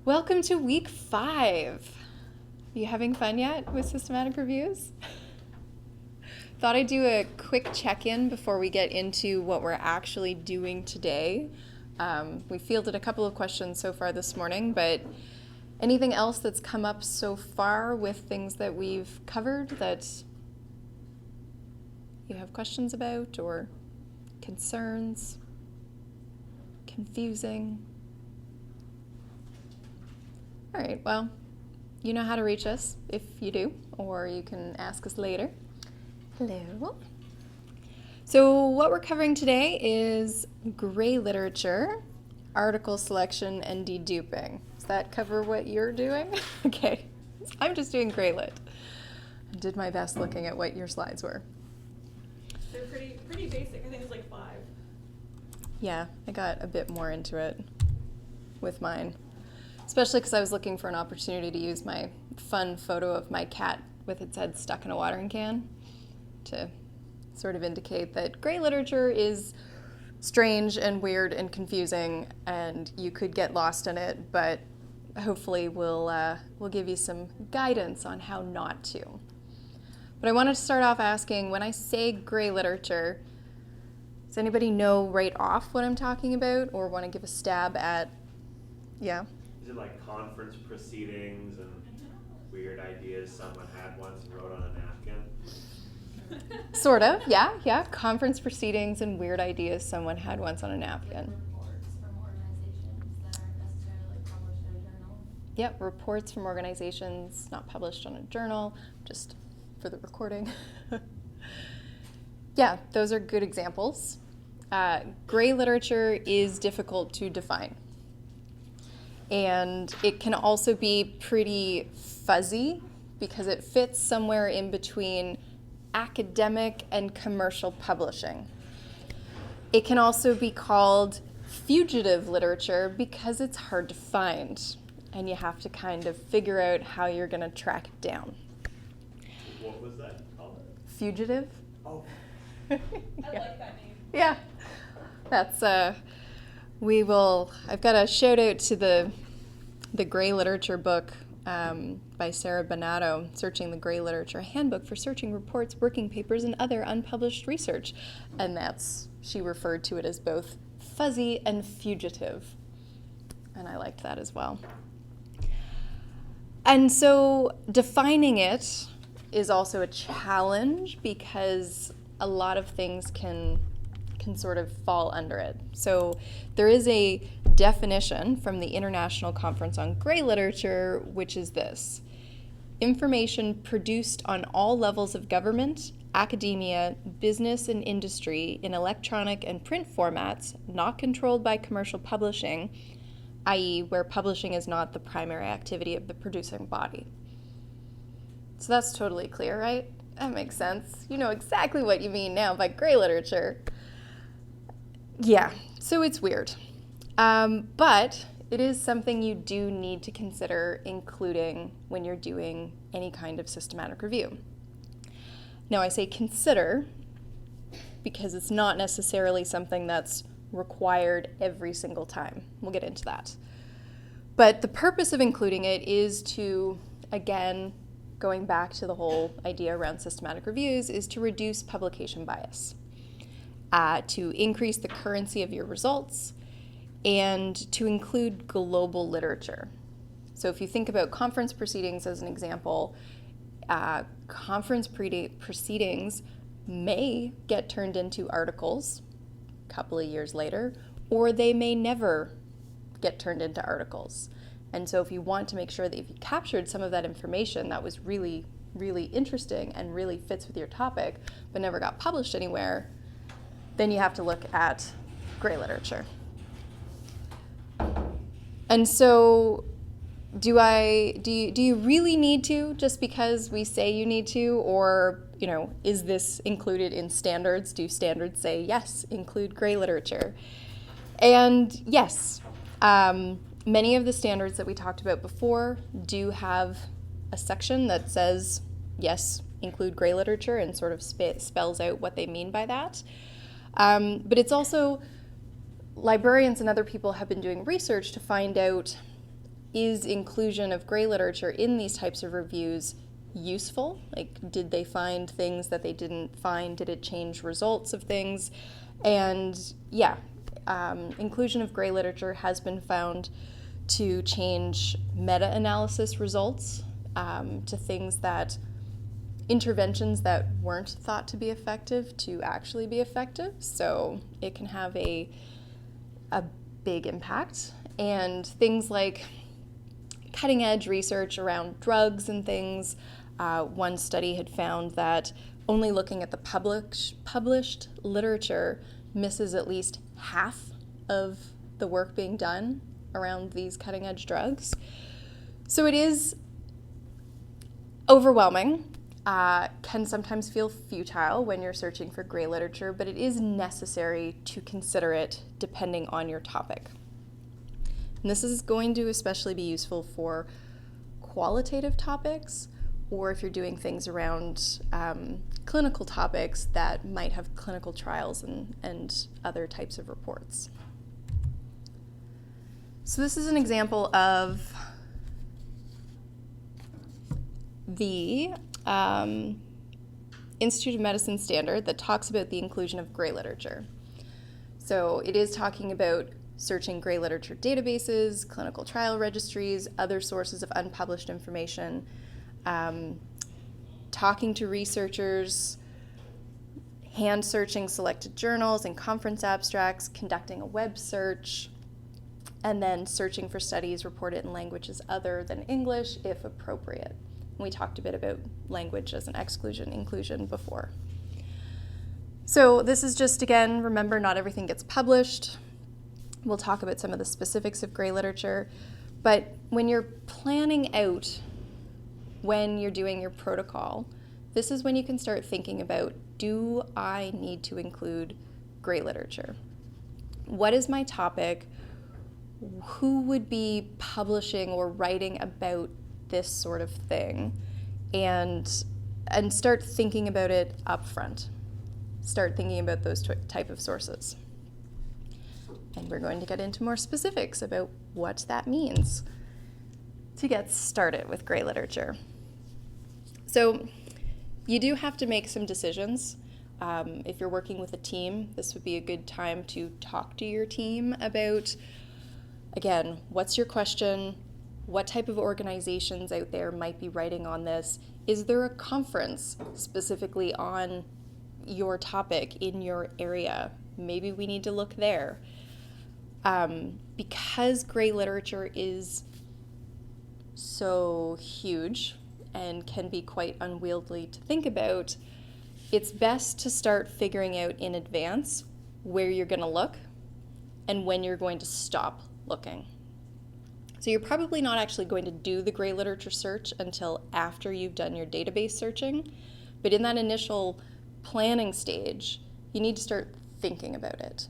Welcome to week 5. You having fun yet with systematic reviews? Thought I'd do a quick check-in before we get into what we're actually doing today. We fielded a couple of questions so far this morning, but anything else that's come up so far with things that we've covered that you have questions about or concerns? Confusing? All right, well, you know how to reach us if you do, or you can ask us later. Hello. So what we're covering today is gray literature, article selection, and deduping. Does that cover what you're doing? Okay, I'm just doing gray lit. I did my best looking at what your slides were. They're pretty basic. I think it's like 5. Yeah, I got a bit more into it with mine. Especially because I was looking for an opportunity to use my fun photo of my cat with its head stuck in a watering can to sort of indicate that gray literature is strange and weird and confusing, and you could get lost in it, but hopefully we'll give you some guidance on how not to. But I wanted to start off asking, when I say gray literature, does anybody know right off what I'm talking about or want to give a stab at, yeah? Is it like conference proceedings and weird ideas someone had once and wrote on a napkin? Sort of, yeah. Conference proceedings and weird ideas someone had once on a napkin. Reports from organizations that aren't necessarily published in a journal. Yep, reports from organizations not published on a journal, just for the recording. Yeah, those are good examples. Gray literature is difficult to define. And it can also be pretty fuzzy because it fits somewhere in between academic and commercial publishing. It can also be called fugitive literature because it's hard to find and you have to kind of figure out how you're going to track it down. What was that called? Fugitive? Oh. I like that name. Yeah, that's I've got a shout out to the gray literature book by Sarah Bonato, Searching the Gray Literature, a handbook for searching reports, working papers, and other unpublished research. And she referred to it as both fuzzy and fugitive. And I liked that as well. And so defining it is also a challenge because a lot of things can sort of fall under it. So there is a definition from the International Conference on Gray Literature, which is this: information produced on all levels of government, academia, business, and industry in electronic and print formats not controlled by commercial publishing, i.e. where publishing is not the primary activity of the producing body. So that's totally clear, right? That makes sense. You know exactly what you mean now by gray literature. Yeah, so it's weird. But it is something you do need to consider including when you're doing any kind of systematic review. Now, I say consider because it's not necessarily something that's required every single time. We'll get into that. But the purpose of including it is to, again, going back to the whole idea around systematic reviews, is to reduce publication bias, to increase the currency of your results, and to include global literature. So if you think about conference proceedings as an example, conference proceedings may get turned into articles a couple of years later, or they may never get turned into articles. And so if you want to make sure that if you captured some of that information that was really, really interesting and really fits with your topic, but never got published anywhere, then you have to look at gray literature. And so do you really need to just because we say you need to, or is this included in standards? Do standards say yes, include gray literature? And yes, many of the standards that we talked about before do have a section that says yes, include gray literature, and sort of spells out what they mean by that. But it's also, librarians and other people have been doing research to find out is inclusion of gray literature in these types of reviews useful? Like, did they find things that they didn't find? Did it change results of things? And yeah, inclusion of gray literature has been found to change meta-analysis results, to things that interventions that weren't thought to be effective to actually be effective. So it can have a big impact. And things like cutting edge research around drugs and things. One study had found that only looking at the published literature misses at least half of the work being done around these cutting edge drugs. So it is overwhelming, can sometimes feel futile when you're searching for gray literature, but it is necessary to consider it depending on your topic. And this is going to especially be useful for qualitative topics, or if you're doing things around clinical topics that might have clinical trials and other types of reports. So this is an example of the Institute of Medicine standard that talks about the inclusion of gray literature. So it is talking about searching gray literature databases, clinical trial registries, other sources of unpublished information, talking to researchers, hand searching selected journals and conference abstracts, conducting a web search, and then searching for studies reported in languages other than English if appropriate. We talked a bit about language as an exclusion, inclusion before. So this is just, again, remember, not everything gets published. We'll talk about some of the specifics of gray literature, but when you're planning out when you're doing your protocol, this is when you can start thinking about, do I need to include gray literature? What is my topic? Who would be publishing or writing about this sort of thing? And start thinking about it up front. Start thinking about those type of sources. And we're going to get into more specifics about what that means to get started with gray literature. So you do have to make some decisions. If you're working with a team, this would be a good time to talk to your team about, again, what's your question? What type of organizations out there might be writing on this? Is there a conference specifically on your topic in your area? Maybe we need to look there. Because gray literature is so huge and can be quite unwieldy to think about, it's best to start figuring out in advance where you're going to look and when you're going to stop looking. So you're probably not actually going to do the gray literature search until after you've done your database searching, but in that initial planning stage, you need to start thinking about it.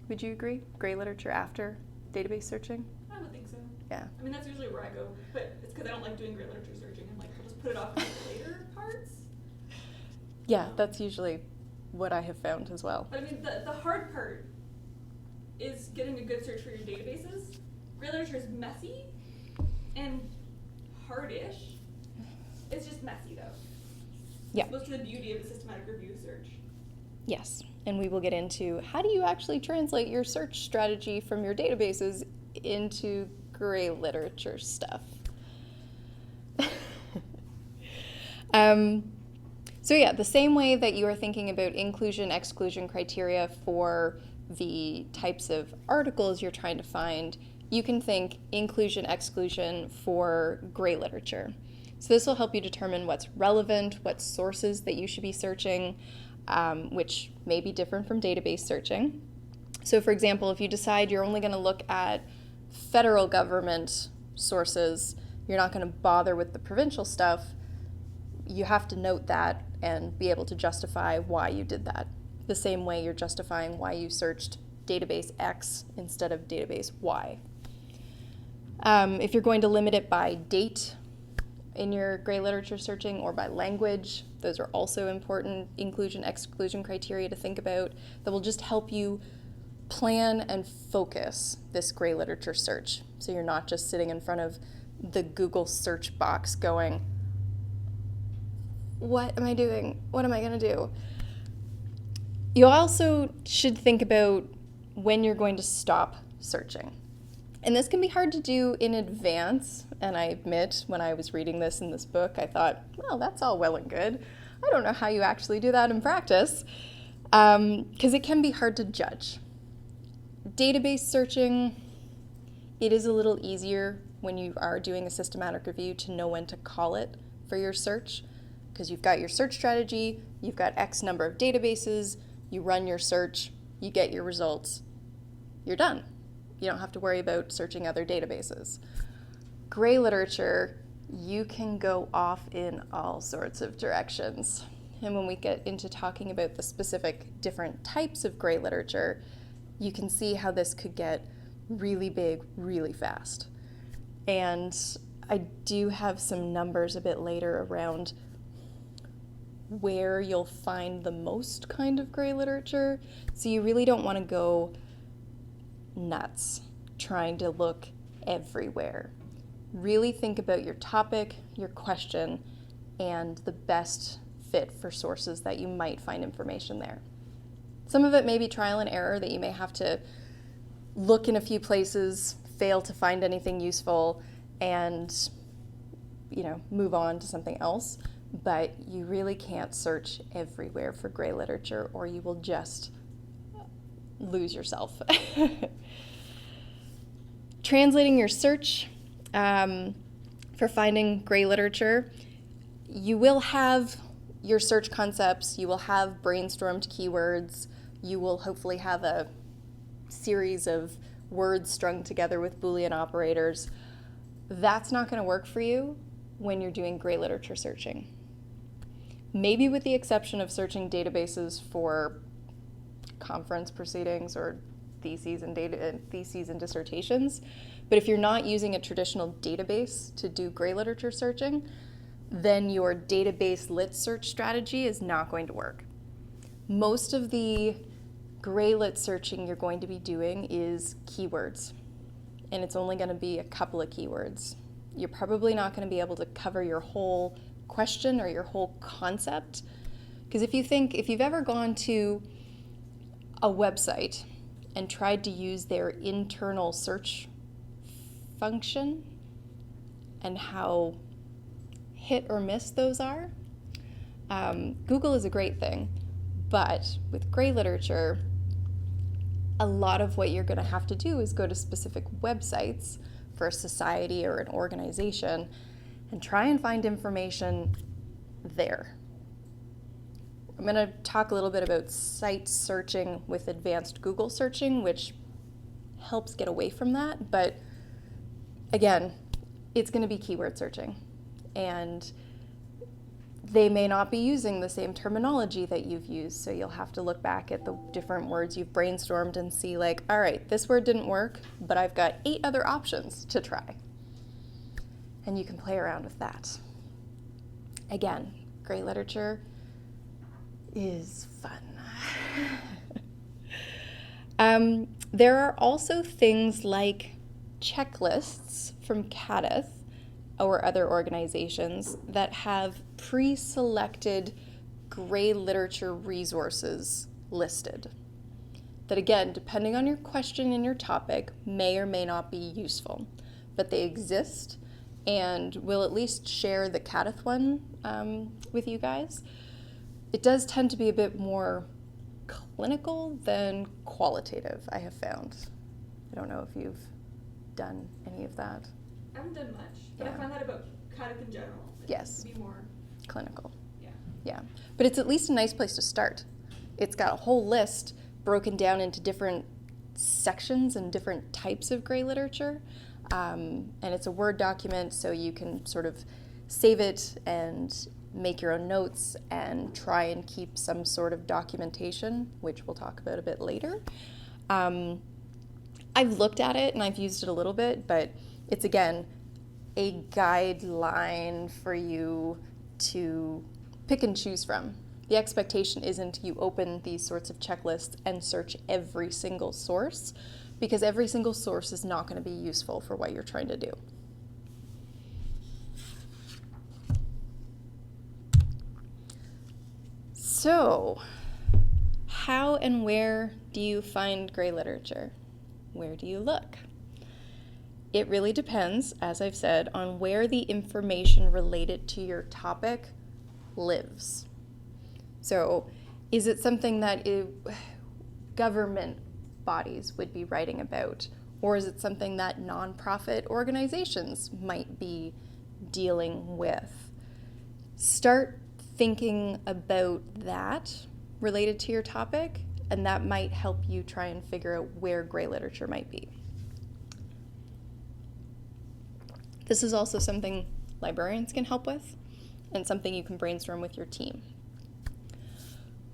Would you agree? Gray literature after database searching? I would think so. Yeah. I mean, that's usually where I go, but it's because I don't like doing great literature searching. I'm like, I'll just put it off to the later parts. Yeah, that's usually what I have found as well. But I mean, the hard part is getting a good search for your databases. Great literature is messy and hard-ish. It's just messy, though. Yeah. It's most of the beauty of a systematic review search. Yes, and we will get into how do you actually translate your search strategy from your databases into gray literature stuff. So yeah, the same way that you are thinking about inclusion-exclusion criteria for the types of articles you're trying to find, you can think inclusion-exclusion for gray literature. So this will help you determine what's relevant, what sources that you should be searching, which may be different from database searching. So for example, if you decide you're only going to look at federal government sources, you're not going to bother with the provincial stuff, you have to note that and be able to justify why you did that. The same way you're justifying why you searched database X instead of database Y. If you're going to limit it by date in your gray literature searching or by language, those are also important inclusion-exclusion criteria to think about that will just help you plan and focus this gray literature search. So you're not just sitting in front of the Google search box going, what am I doing? What am I going to do? You also should think about when you're going to stop searching. And this can be hard to do in advance. And I admit, when I was reading this in this book, I thought, well, that's all well and good. I don't know how you actually do that in practice, because it can be hard to judge. Database searching, it is a little easier when you are doing a systematic review to know when to call it for your search, because you've got your search strategy, you've got X number of databases, you run your search, you get your results, you're done. You don't have to worry about searching other databases. Gray literature, you can go off in all sorts of directions. And when we get into talking about the specific different types of gray literature, you can see how this could get really big really fast. And I do have some numbers a bit later around where you'll find the most kind of gray literature. So you really don't want to go nuts trying to look everywhere. Really think about your topic, your question, and the best fit for sources that you might find information there. Some of it may be trial and error, that you may have to look in a few places, fail to find anything useful, and move on to something else. But you really can't search everywhere for gray literature, or you will just lose yourself. Translating your search for finding gray literature, you will have your search concepts, you will have brainstormed keywords, you will hopefully have a series of words strung together with Boolean operators. That's not going to work for you when you're doing gray literature searching. Maybe with the exception of searching databases for conference proceedings or theses and dissertations. But if you're not using a traditional database to do gray literature searching, then your database lit search strategy is not going to work. Most of the gray lit searching you're going to be doing is keywords, and it's only going to be a couple of keywords. You're probably not going to be able to cover your whole question or your whole concept, because if you've ever gone to a website and tried to use their internal search function and how hit or miss those are, Google is a great thing, but with gray literature, a lot of what you're going to have to do is go to specific websites for a society or an organization and try and find information there. I'm going to talk a little bit about site searching with advanced Google searching, which helps get away from that. But again, it's going to be keyword searching. And they may not be using the same terminology that you've used. So you'll have to look back at the different words you've brainstormed and see like, all right, this word didn't work, but I've got 8 other options to try. And you can play around with that. Again, gray literature is fun. There are also things like checklists from Cadith or other organizations that have pre-selected gray literature resources listed that, again, depending on your question and your topic, may or may not be useful, but they exist, and we'll at least share the Cadith one with you guys. It does tend to be a bit more clinical than qualitative, I have found. I don't know if you've done any of that. I haven't done much, but Yeah. I find that about Cadith in general. Yes. To be more, Clinical. yeah. Yeah, but it's at least a nice place to start. It's got a whole list broken down into different sections and different types of gray literature. And it's a Word document, so you can sort of save it and make your own notes and try and keep some sort of documentation, which we'll talk about a bit later. I've looked at it and I've used it a little bit, but it's, again, a guideline for you to pick and choose from. The expectation isn't you open these sorts of checklists and search every single source, because every single source is not going to be useful for what you're trying to do. So, how and where do you find gray literature? Where do you look? It really depends, as I've said, on where the information related to your topic lives. So, is it something that government bodies would be writing about? Or is it something that nonprofit organizations might be dealing with? Start thinking about that related to your topic, and that might help you try and figure out where gray literature might be. This is also something librarians can help with, and something you can brainstorm with your team.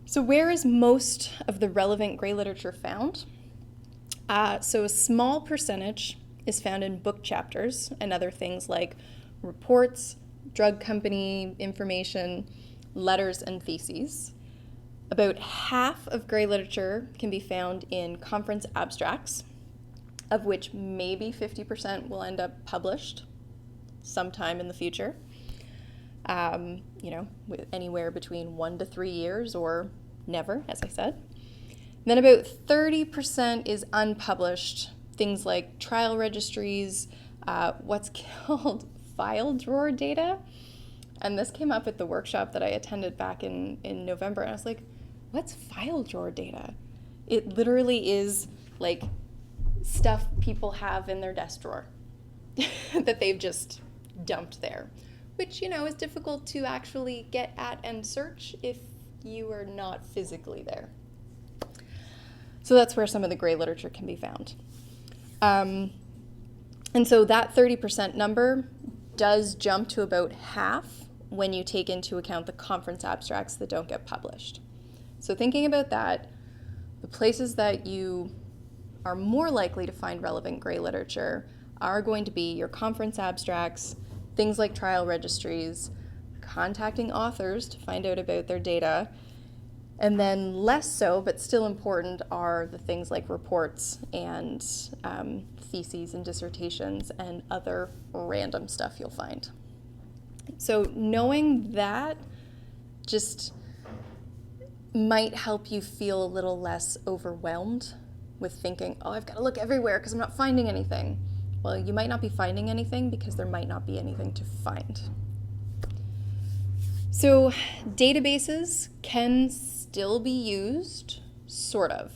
So where is most of the relevant gray literature found? So a small percentage is found in book chapters and other things like reports, drug company information, letters, and theses. About half of gray literature can be found in conference abstracts, of which maybe 50% will end up published sometime in the future. With anywhere between 1 to 3 years or never, as I said. Then about 30% is unpublished, things like trial registries, what's called file drawer data. And this came up at the workshop that I attended back in November, and I was like, what's file drawer data? It literally is like stuff people have in their desk drawer that they've just dumped there, which, is difficult to actually get at and search if you are not physically there. So that's where some of the gray literature can be found. And so that 30% number does jump to about half when you take into account the conference abstracts that don't get published. So thinking about that, the places that you are more likely to find relevant gray literature are going to be your conference abstracts, things like trial registries, contacting authors to find out about their data, and then less so, but still important, are the things like reports and theses and dissertations and other random stuff you'll find. So knowing that just might help you feel a little less overwhelmed with thinking, oh, I've got to look everywhere because I'm not finding anything. Well, you might not be finding anything because there might not be anything to find. So databases can still be used, sort of.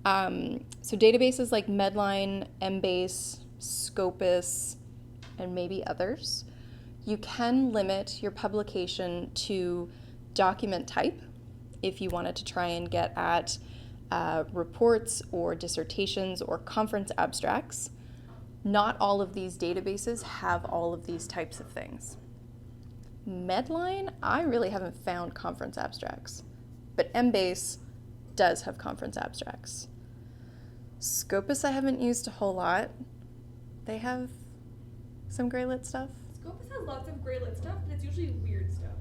So databases like Medline, Embase, Scopus, and maybe others, you can limit your publication to document type if you wanted to try and get at reports or dissertations or conference abstracts. Not all of these databases have all of these types of things. Medline, I really haven't found conference abstracts, but Embase does have conference abstracts. Scopus I haven't used a whole lot. They have some gray lit stuff. Scopus has lots of gray lit stuff, but it's usually weird stuff.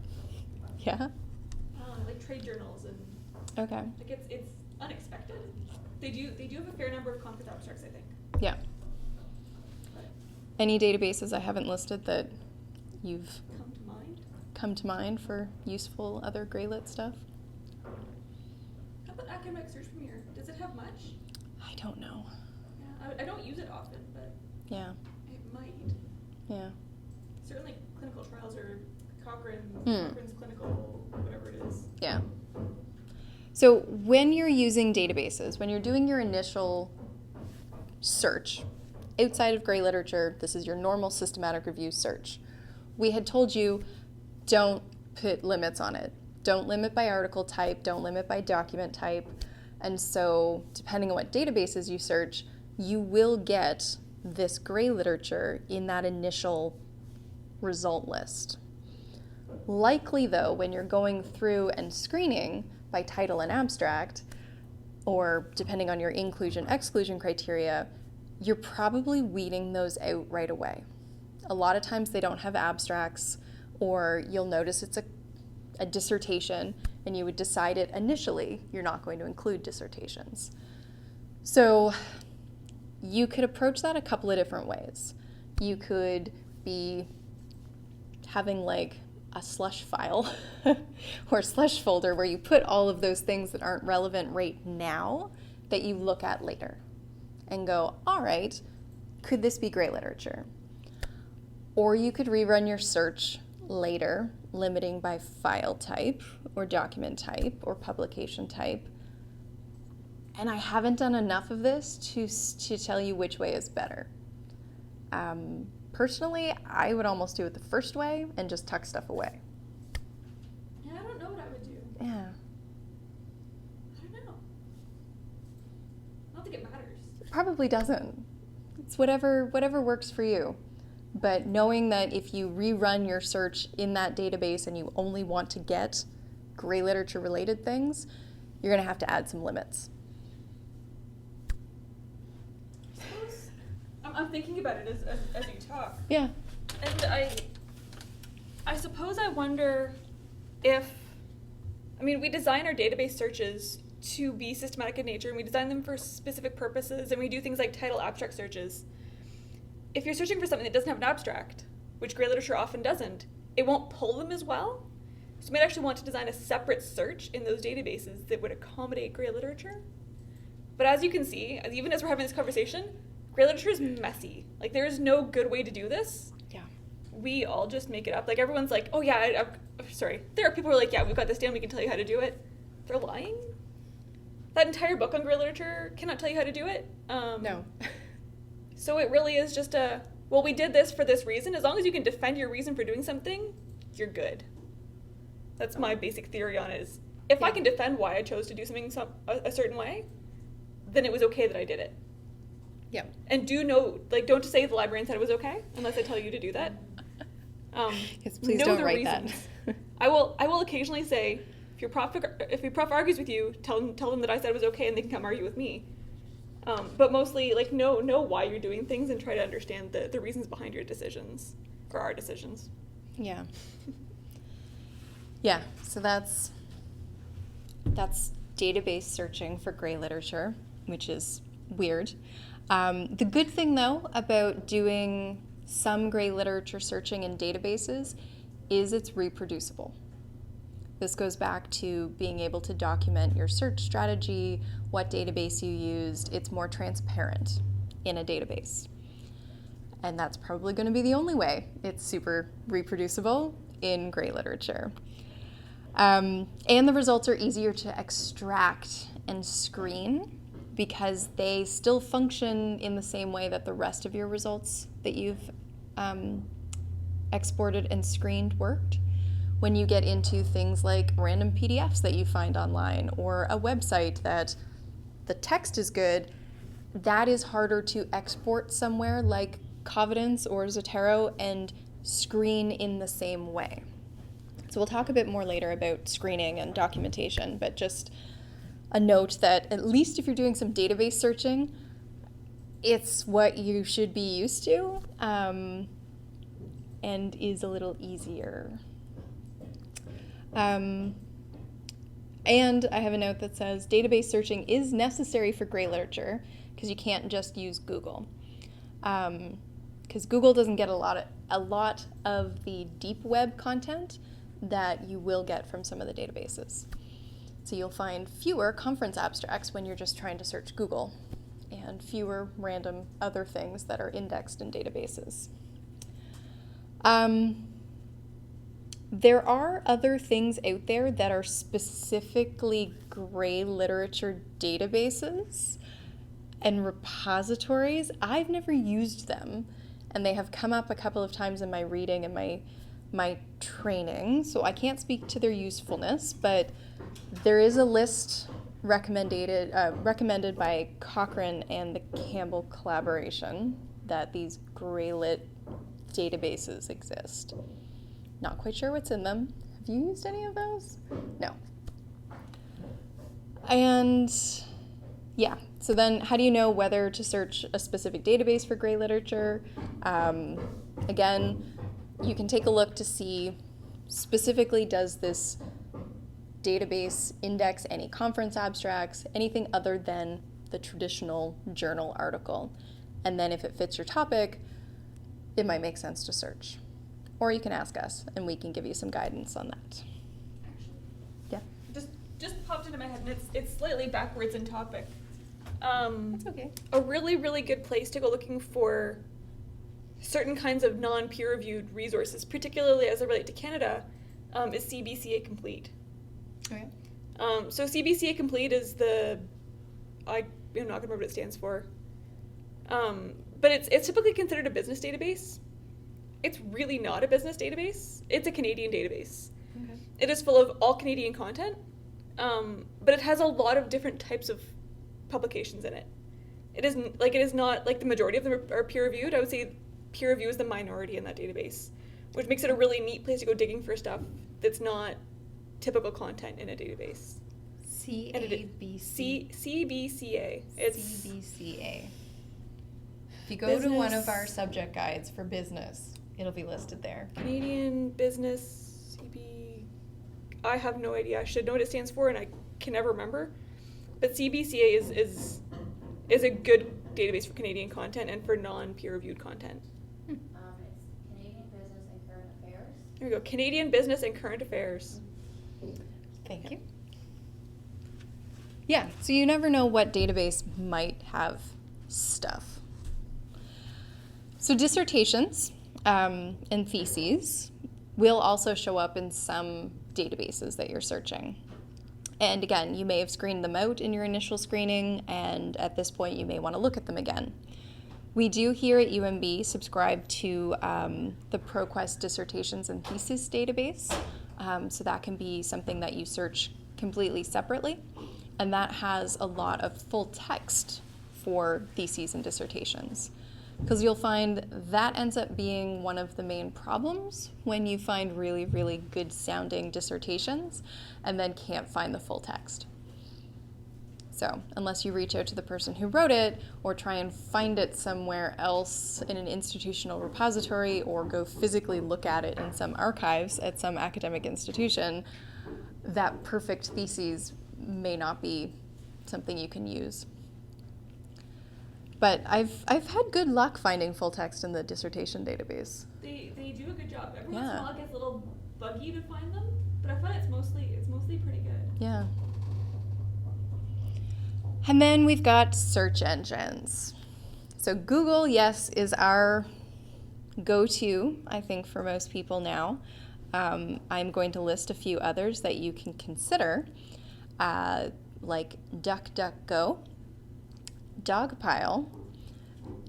Yeah? Like trade journals and Okay. like it's unexpected. They do have a fair number of conference abstracts, I think. Yeah. But Any databases I haven't listed that you've come to mind. for useful other gray lit stuff? How about academic search Premier? Does it have much? I don't know. Yeah, I don't use it often, but Yeah. it might. Yeah. Certainly clinical trials or Cochrane's clinical, whatever it is. Yeah. So when you're using databases, when you're doing your initial search, outside of gray literature, this is your normal systematic review search. We had told you, don't put limits on it. Don't limit by article type, don't limit by document type. And so depending on what databases you search, you will get this gray literature in that initial result list. Likely though, when you're going through and screening by title and abstract, or depending on your inclusion-exclusion criteria, you're probably weeding those out right away. A lot of times they don't have abstracts, or you'll notice it's a dissertation and you would decide it initially, you're not going to include dissertations. So you could approach that a couple of different ways. You could be having like a slush file or slush folder where you put all of those things that aren't relevant right now that you look at later and go, all right, could this be great literature? Or you could rerun your search later, limiting by file type or document type or publication type. And I haven't done enough of this to tell you which way is better. Personally, I would almost do it the first way and just tuck stuff away. Yeah, I don't know what I would do. Yeah. I don't know. I don't think it matters. It probably doesn't. It's whatever works for you. But knowing that if you rerun your search in that database and you only want to get gray literature related things, you're going to have to add some limits. I'm thinking about it as you talk. Yeah. And I suppose I wonder if, I mean, we design our database searches to be systematic in nature, and we design them for specific purposes, and we do things like title abstract searches. If you're searching for something that doesn't have an abstract, which gray literature often doesn't, it won't pull them as well. So you might actually want to design a separate search in those databases that would accommodate gray literature. But as you can see, even as we're having this conversation, gray literature is messy. Like, there is no good way to do this. Yeah. We all just make it up. Like, everyone's like, oh yeah, sorry. There are people who are like, yeah, we've got this down, we can tell you how to do it. They're lying. That entire book on gray literature cannot tell you how to do it. No. So it really is just well, we did this for this reason. As long as you can defend your reason for doing something, you're good. That's my basic theory on it is, if I can defend why I chose to do something a certain way, then it was okay that I did it. Yeah. And do know, like, don't just say the librarian said it was okay, unless I tell you to do that. Yes, please know don't the write reasons. that. I will occasionally say, if your prof argues with you, tell them that I said it was okay, and they can come argue with me. But mostly, like, know why you're doing things and try to understand the reasons behind your decisions, or our decisions. Yeah. Yeah, so that's database searching for gray literature, which is weird. The good thing, though, about doing some gray literature searching in databases is it's reproducible. This goes back to being able to document your search strategy, what database you used. It's more transparent in a database. And that's probably going to be the only way it's super reproducible in gray literature. And the results are easier to extract and screen because they still function in the same way that the rest of your results that you've exported and screened worked. When you get into things like random PDFs that you find online or a website that the text is good, that is harder to export somewhere like Covidence or Zotero and screen in the same way. So we'll talk a bit more later about screening and documentation, but just a note that at least if you're doing some database searching, it's what you should be used to and is a little easier. And I have a note that says database searching is necessary for gray literature because you can't just use Google. Because Google doesn't get a lot of the deep web content that you will get from some of the databases. So you'll find fewer conference abstracts when you're just trying to search Google and fewer random other things that are indexed in databases. There are other things out there that are specifically gray literature databases and repositories. I've never used them, and they have come up a couple of times in my reading and my training, so I can't speak to their usefulness, but there is a list recommended by Cochrane and the Campbell collaboration that these graylit databases exist. Not quite sure what's in them. Have you used any of those? No. And yeah, so then how do you know whether to search a specific database for gray literature? Again, you can take a look to see specifically, does this database index any conference abstracts, anything other than the traditional journal article. And then if it fits your topic, it might make sense to search. Or you can ask us and we can give you some guidance on that. Yeah. Just popped into my head, and it's slightly backwards in topic. That's okay. A really, really good place to go looking for certain kinds of non-peer-reviewed resources, particularly as they relate to Canada, is CBCA Complete. Okay. So CBCA Complete is I'm not going to remember what it stands for, but it's typically considered a business database. It's really not a business database. It's a Canadian database. Okay. It is full of all Canadian content, but it has a lot of different types of publications in it. It is not like the majority of them are peer-reviewed. I would say peer review is the minority in that database, which makes it a really neat place to go digging for stuff that's not typical content in a database. CABC. CBCA. It's CBCA. If you go to one of our subject guides for business, it'll be listed there. Canadian Business CB. I have no idea. I should know what it stands for, and I can never remember. But CBCA is a good database for Canadian content and for non-peer-reviewed content. It's Canadian Business and Current Affairs. There we go. Canadian Business and Current Affairs. Thank you. Yeah, so you never know what database might have stuff. So dissertations and theses will also show up in some databases that you're searching. And again, you may have screened them out in your initial screening, and at this point you may want to look at them again. We do here at UMB subscribe to the ProQuest Dissertations and Theses database, so that can be something that you search completely separately, and that has a lot of full text for theses and dissertations. Because you'll find that ends up being one of the main problems when you find really, really good sounding dissertations and then can't find the full text. So unless you reach out to the person who wrote it or try and find it somewhere else in an institutional repository or go physically look at it in some archives at some academic institution, that perfect thesis may not be something you can use. But I've had good luck finding full text in the dissertation database. They do a good job. Every Yeah. once in a while it gets a little buggy to find them, but I find it's mostly pretty good. Yeah. And then we've got search engines. So Google, yes, is our go-to, I think, for most people now. I'm going to list a few others that you can consider, like DuckDuckGo, Dogpile,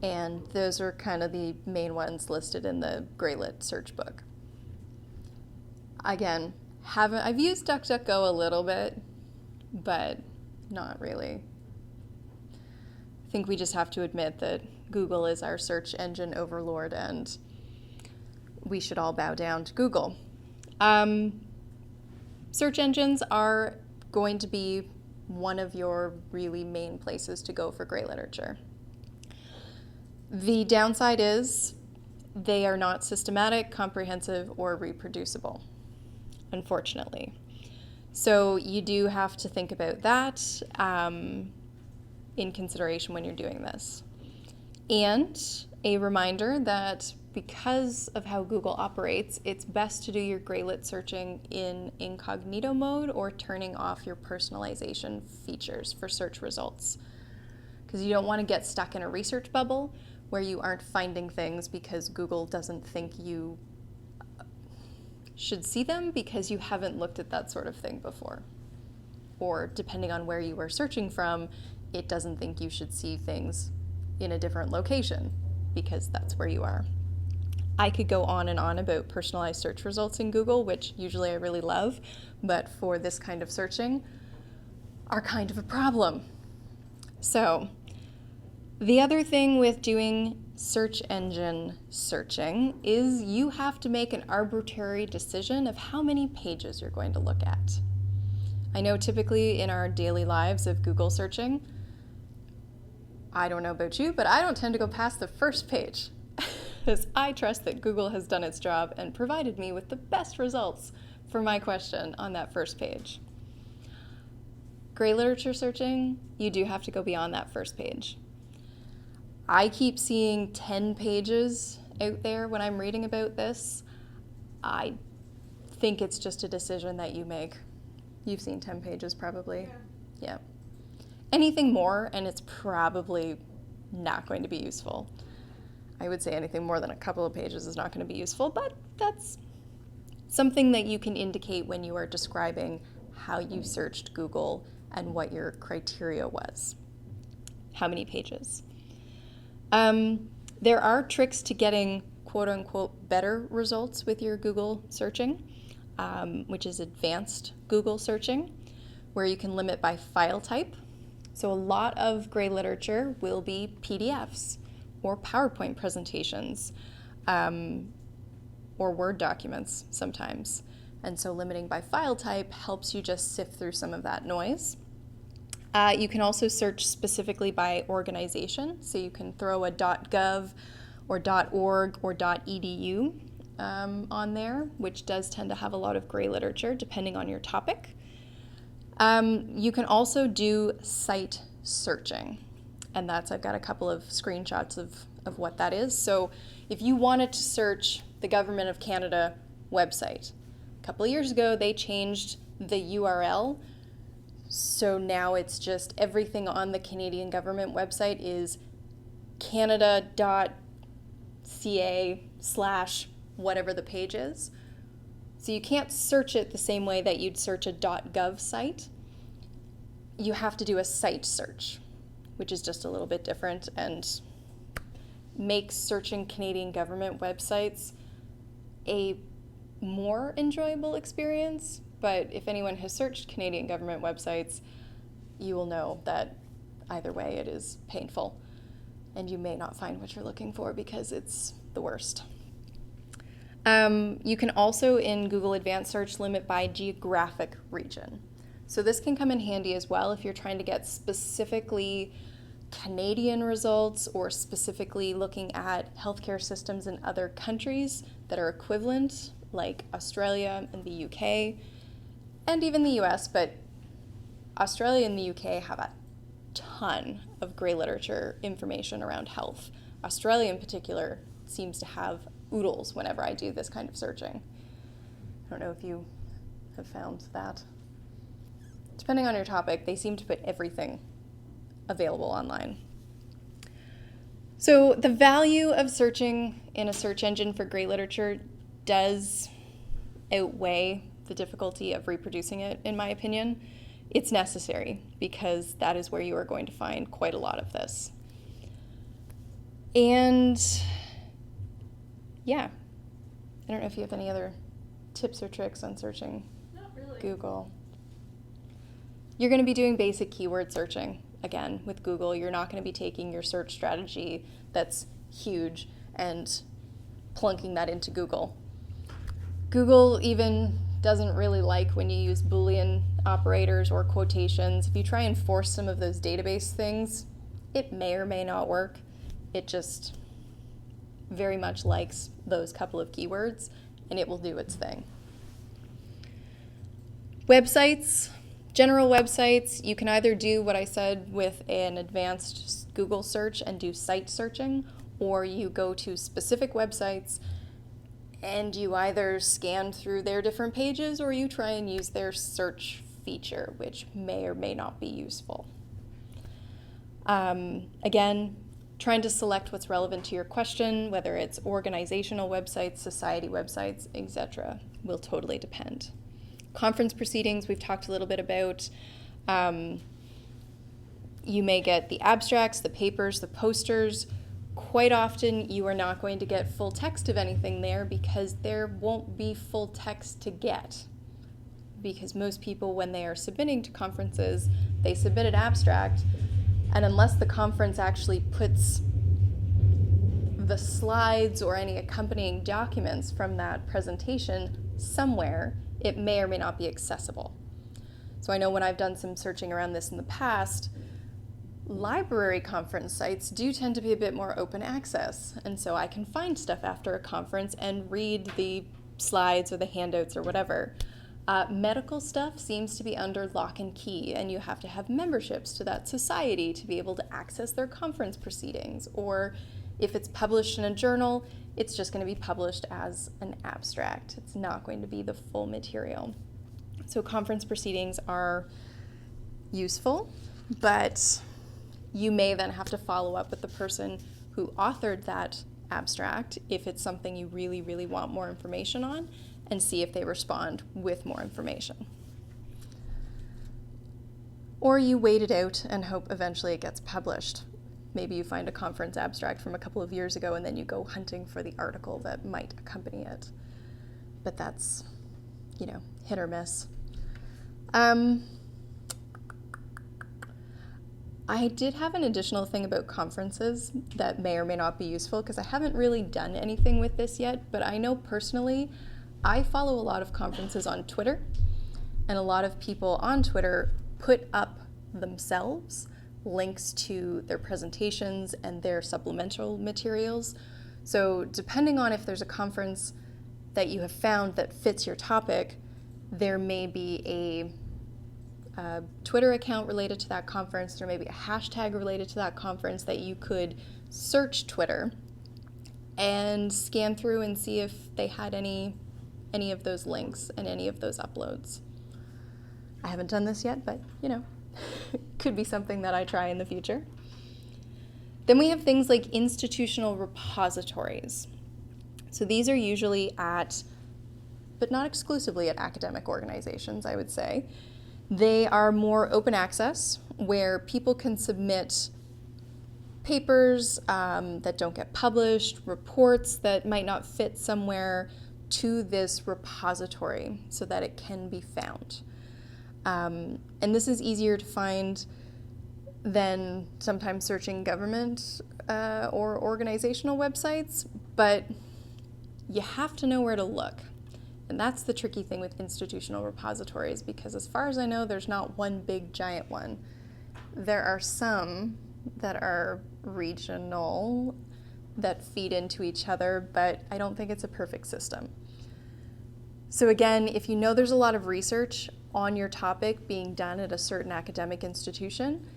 and those are kind of the main ones listed in the Greylit search book. Again, I've used DuckDuckGo a little bit, but not really. I think we just have to admit that Google is our search engine overlord and we should all bow down to Google. Search engines are going to be one of your really main places to go for great literature. The downside is they are not systematic, comprehensive, or reproducible, unfortunately. So you do have to think about that in consideration when you're doing this. And a reminder that because of how Google operates, it's best to do your Greylit searching in incognito mode or turning off your personalization features for search results. Because you don't want to get stuck in a research bubble where you aren't finding things because Google doesn't think you should see them because you haven't looked at that sort of thing before. Or depending on where you are searching from, it doesn't think you should see things in a different location because that's where you are. I could go on and on about personalized search results in Google, which usually I really love, but for this kind of searching are kind of a problem. So the other thing with doing search engine searching is you have to make an arbitrary decision of how many pages you're going to look at. I know typically in our daily lives of Google searching, I don't know about you, but I don't tend to go past the first page because I trust that Google has done its job and provided me with the best results for my question on that first page. Gray literature searching, you do have to go beyond that first page. I keep seeing 10 pages out there when I'm reading about this. I think it's just a decision that you make. You've seen 10 pages probably. Yeah. Anything more, and it's probably not going to be useful. I would say anything more than a couple of pages is not going to be useful, but that's something that you can indicate when you are describing how you searched Google and what your criteria was. How many pages? There are tricks to getting quote-unquote better results with your Google searching, which is advanced Google searching, where you can limit by file type. So a lot of gray literature will be PDFs or PowerPoint presentations or Word documents sometimes. And so limiting by file type helps you just sift through some of that noise. You can also search specifically by organization. So you can throw a .gov or .org or .edu on there, which does tend to have a lot of gray literature depending on your topic. You can also do site searching, and I've got a couple of screenshots of what that is. So if you wanted to search the Government of Canada website, a couple of years ago they changed the URL, so now it's just everything on the Canadian government website is canada.ca/whatever the page is. So you can't search it the same way that you'd search a .gov site. You have to do a site search, which is just a little bit different and makes searching Canadian government websites a more enjoyable experience. But if anyone has searched Canadian government websites, you will know that either way it is painful, and you may not find what you're looking for because it's the worst. You can also, in Google Advanced Search, limit by geographic region. So this can come in handy as well if you're trying to get specifically Canadian results or specifically looking at healthcare systems in other countries that are equivalent, like Australia and the UK, and even the US, but Australia and the UK have a ton of gray literature information around health. Australia in particular seems to have oodles whenever I do this kind of searching. I don't know if you have found that. Depending on your topic, they seem to put everything available online. So the value of searching in a search engine for gray literature does outweigh the difficulty of reproducing it, in my opinion. It's necessary because that is where you are going to find quite a lot of this. And yeah, I don't know if you have any other tips or tricks on searching Not really. Google. You're going to be doing basic keyword searching. Again, with Google, you're not going to be taking your search strategy that's huge and plunking that into Google. Google even doesn't really like when you use Boolean operators or quotations. If you try and force some of those database things, it may or may not work. It just very much likes those couple of keywords, and it will do its thing. Websites, general websites, you can either do what I said with an advanced Google search and do site searching, or you go to specific websites and you either scan through their different pages or you try and use their search feature, which may or may not be useful. Again, trying to select what's relevant to your question, whether it's organizational websites, society websites, etc., will totally depend. Conference proceedings, we've talked a little bit about. You may get the abstracts, the papers, the posters. Quite often, you are not going to get full text of anything there because there won't be full text to get. Because most people, when they are submitting to conferences, they submit an abstract, and unless the conference actually puts the slides or any accompanying documents from that presentation somewhere, it may or may not be accessible. So I know when I've done some searching around this in the past, library conference sites do tend to be a bit more open access, and so I can find stuff after a conference and read the slides or the handouts or whatever. Medical stuff seems to be under lock and key, and you have to have memberships to that society to be able to access their conference proceedings. Or if it's published in a journal, it's just going to be published as an abstract. It's not going to be the full material. So conference proceedings are useful, but you may then have to follow up with the person who authored that abstract if it's something you really, really want more information on, and see if they respond with more information. Or you wait it out and hope eventually it gets published. Maybe you find a conference abstract from a couple of years ago and then you go hunting for the article that might accompany it. But that's, hit or miss. I did have an additional thing about conferences that may or may not be useful, because I haven't really done anything with this yet, but I know personally I follow a lot of conferences on Twitter, and a lot of people on Twitter put up themselves links to their presentations and their supplemental materials. So depending on if there's a conference that you have found that fits your topic, there may be a Twitter account related to that conference, there may be a hashtag related to that conference that you could search Twitter and scan through and see if they had any of those links and any of those uploads. I haven't done this yet, but could be something that I try in the future. Then we have things like institutional repositories. So these are usually at, but not exclusively at, academic organizations, I would say. They are more open access, where people can submit papers that don't get published, reports that might not fit somewhere, to this repository so that it can be found. And this is easier to find than sometimes searching government or organizational websites, but you have to know where to look. And that's the tricky thing with institutional repositories, because as far as I know, there's not one big giant one. There are some that are regional that feed into each other, but I don't think it's a perfect system. So again, if you know there's a lot of research on your topic being done at a certain academic institution,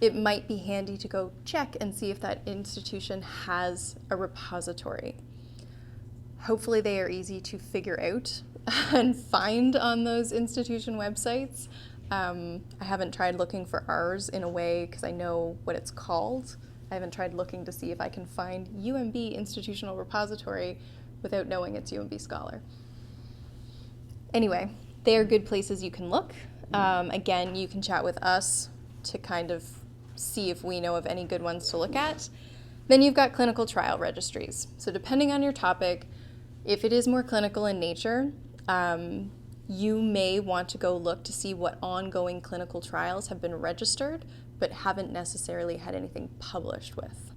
it might be handy to go check and see if that institution has a repository. Hopefully they are easy to figure out and find on those institution websites. I haven't tried looking for ours in a way because I know what it's called. I haven't tried looking to see if I can find UMB Institutional Repository without knowing it's UMB Scholar. Anyway, they are good places you can look. Again, you can chat with us to kind of see if we know of any good ones to look at. Then you've got clinical trial registries. So depending on your topic, if it is more clinical in nature, you may want to go look to see what ongoing clinical trials have been registered but haven't necessarily had anything published with.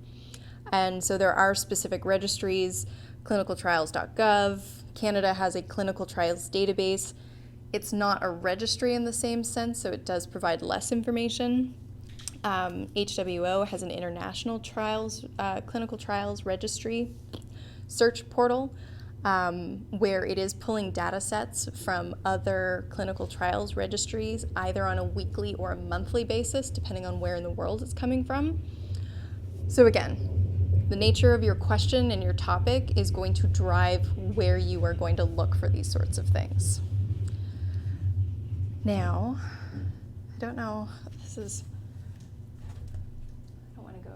And so there are specific registries, clinicaltrials.gov. Canada has a clinical trials database. It's not a registry in the same sense, so it does provide less information. HWO has an international trials, clinical trials registry search portal, where it is pulling data sets from other clinical trials registries, either on a weekly or a monthly basis, depending on where in the world it's coming from. So again, the nature of your question and your topic is going to drive where you are going to look for these sorts of things. Now, I don't know, I don't want to go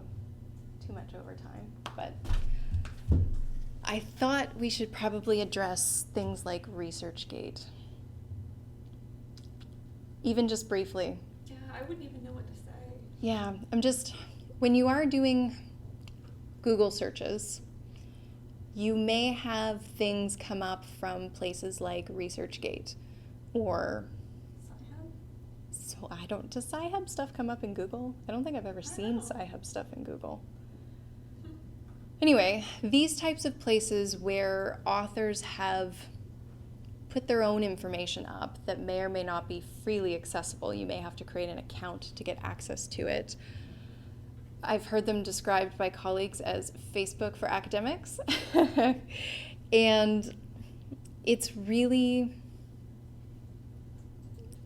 too much over time, but I thought we should probably address things like ResearchGate. Even just briefly. Yeah, I wouldn't even know what to say. Yeah, when you are doing Google searches, you may have things come up from places like ResearchGate or does Sci-Hub stuff come up in Google? I don't think I've ever seen Sci-Hub stuff in Google. Anyway, these types of places where authors have put their own information up that may or may not be freely accessible, you may have to create an account to get access to it. I've heard them described by colleagues as Facebook for academics. And it's really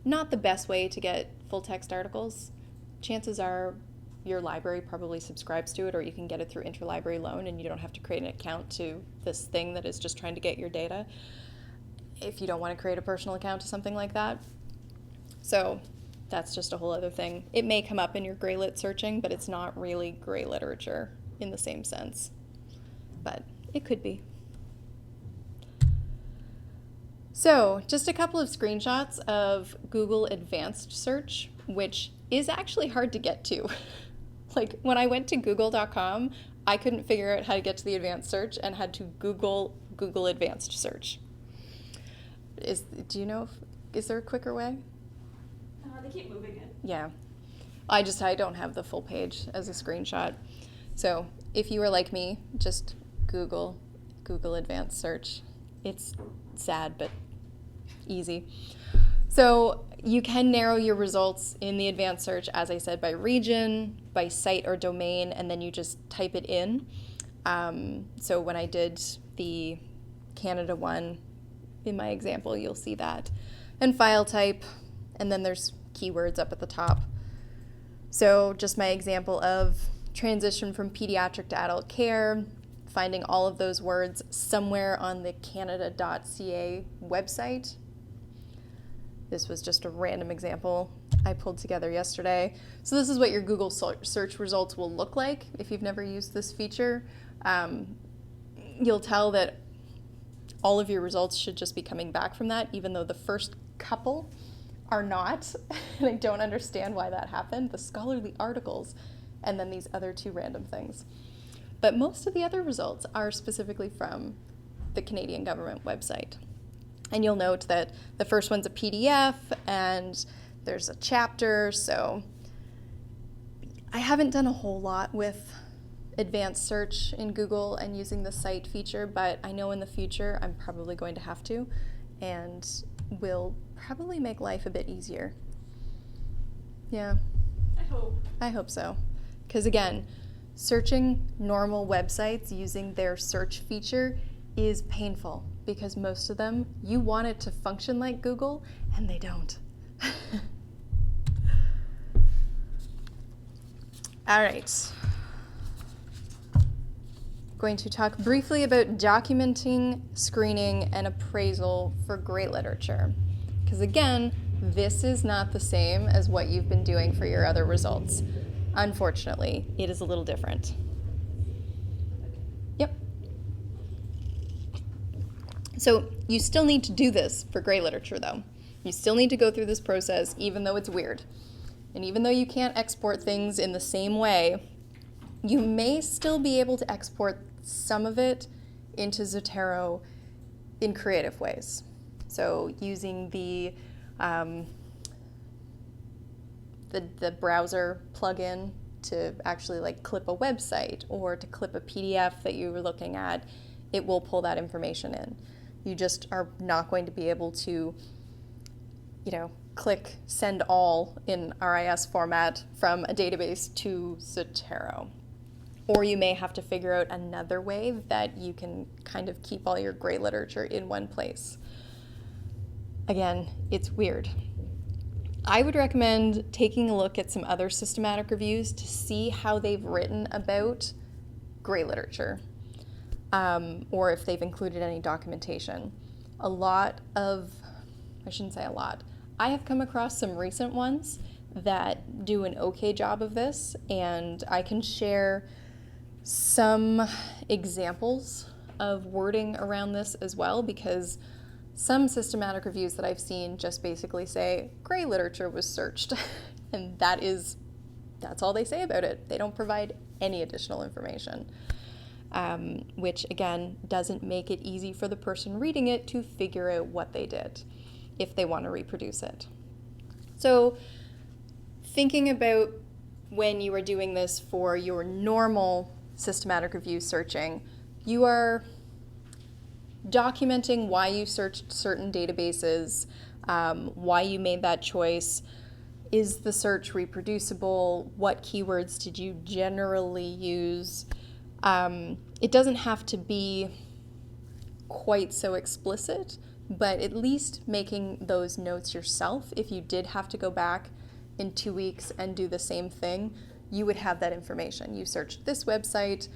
not the best way to get full text articles. Chances are your library probably subscribes to it, or you can get it through interlibrary loan and you don't have to create an account to this thing that is just trying to get your data if you don't want to create a personal account to something like that. So that's just a whole other thing. It may come up in your gray lit searching, but it's not really gray literature in the same sense. But it could be. So just a couple of screenshots of Google Advanced Search, which is actually hard to get to. Like when I went to google.com, I couldn't figure out how to get to the advanced search and had to Google Advanced Search. Is there a quicker way? They keep moving it. Yeah. I don't have the full page as a screenshot. So if you are like me, just Google Advanced Search. It's sad, but easy. So you can narrow your results in the advanced search, as I said, by region, by site or domain, and then you just type it in. So when I did the Canada one in my example, you'll see that. And file type, and then there's keywords up at the top. So just my example of transition from pediatric to adult care, finding all of those words somewhere on the canada.ca website. This was just a random example I pulled together yesterday. So this is what your Google search results will look like if you've never used this feature. You'll tell that all of your results should just be coming back from that, even though the first couple are not. And I don't understand why that happened. The scholarly articles and then these other two random things. But most of the other results are specifically from the Canadian government website. And you'll note that the first one's a PDF and there's a chapter, so I haven't done a whole lot with advanced search in Google and using the cite feature, but I know in the future I'm probably going to have to, and will probably make life a bit easier. Yeah. I hope so. Because again, searching normal websites using their search feature is painful because most of them, you want it to function like Google, and they don't. All right. Going to talk briefly about documenting, screening, and appraisal for great literature. Because again, this is not the same as what you've been doing for your other results. Unfortunately, it is a little different. Yep. So you still need to do this for great literature, though. You still need to go through this process, even though it's weird. And even though you can't export things in the same way, you may still be able to export some of it into Zotero in creative ways. So using the browser plugin to actually like clip a website or to clip a PDF that you were looking at, it will pull that information in. You just are not going to be able to, click send all in RIS format from a database to Zotero. Or you may have to figure out another way that you can kind of keep all your great literature in one place. Again, it's weird. I would recommend taking a look at some other systematic reviews to see how they've written about great literature, or if they've included any documentation. I have come across some recent ones that do an okay job of this, and I can share some examples of wording around this as well, because some systematic reviews that I've seen just basically say gray literature was searched, and that's all they say about it. They don't provide any additional information, which again doesn't make it easy for the person reading it to figure out what they did if they want to reproduce it. So thinking about when you are doing this for your normal systematic review searching, you are documenting why you searched certain databases, why you made that choice. Is the search reproducible? What keywords did you generally use? It doesn't have to be quite so explicit, but at least making those notes yourself. If you did have to go back in 2 weeks and do the same thing, you would have that information. You searched this website,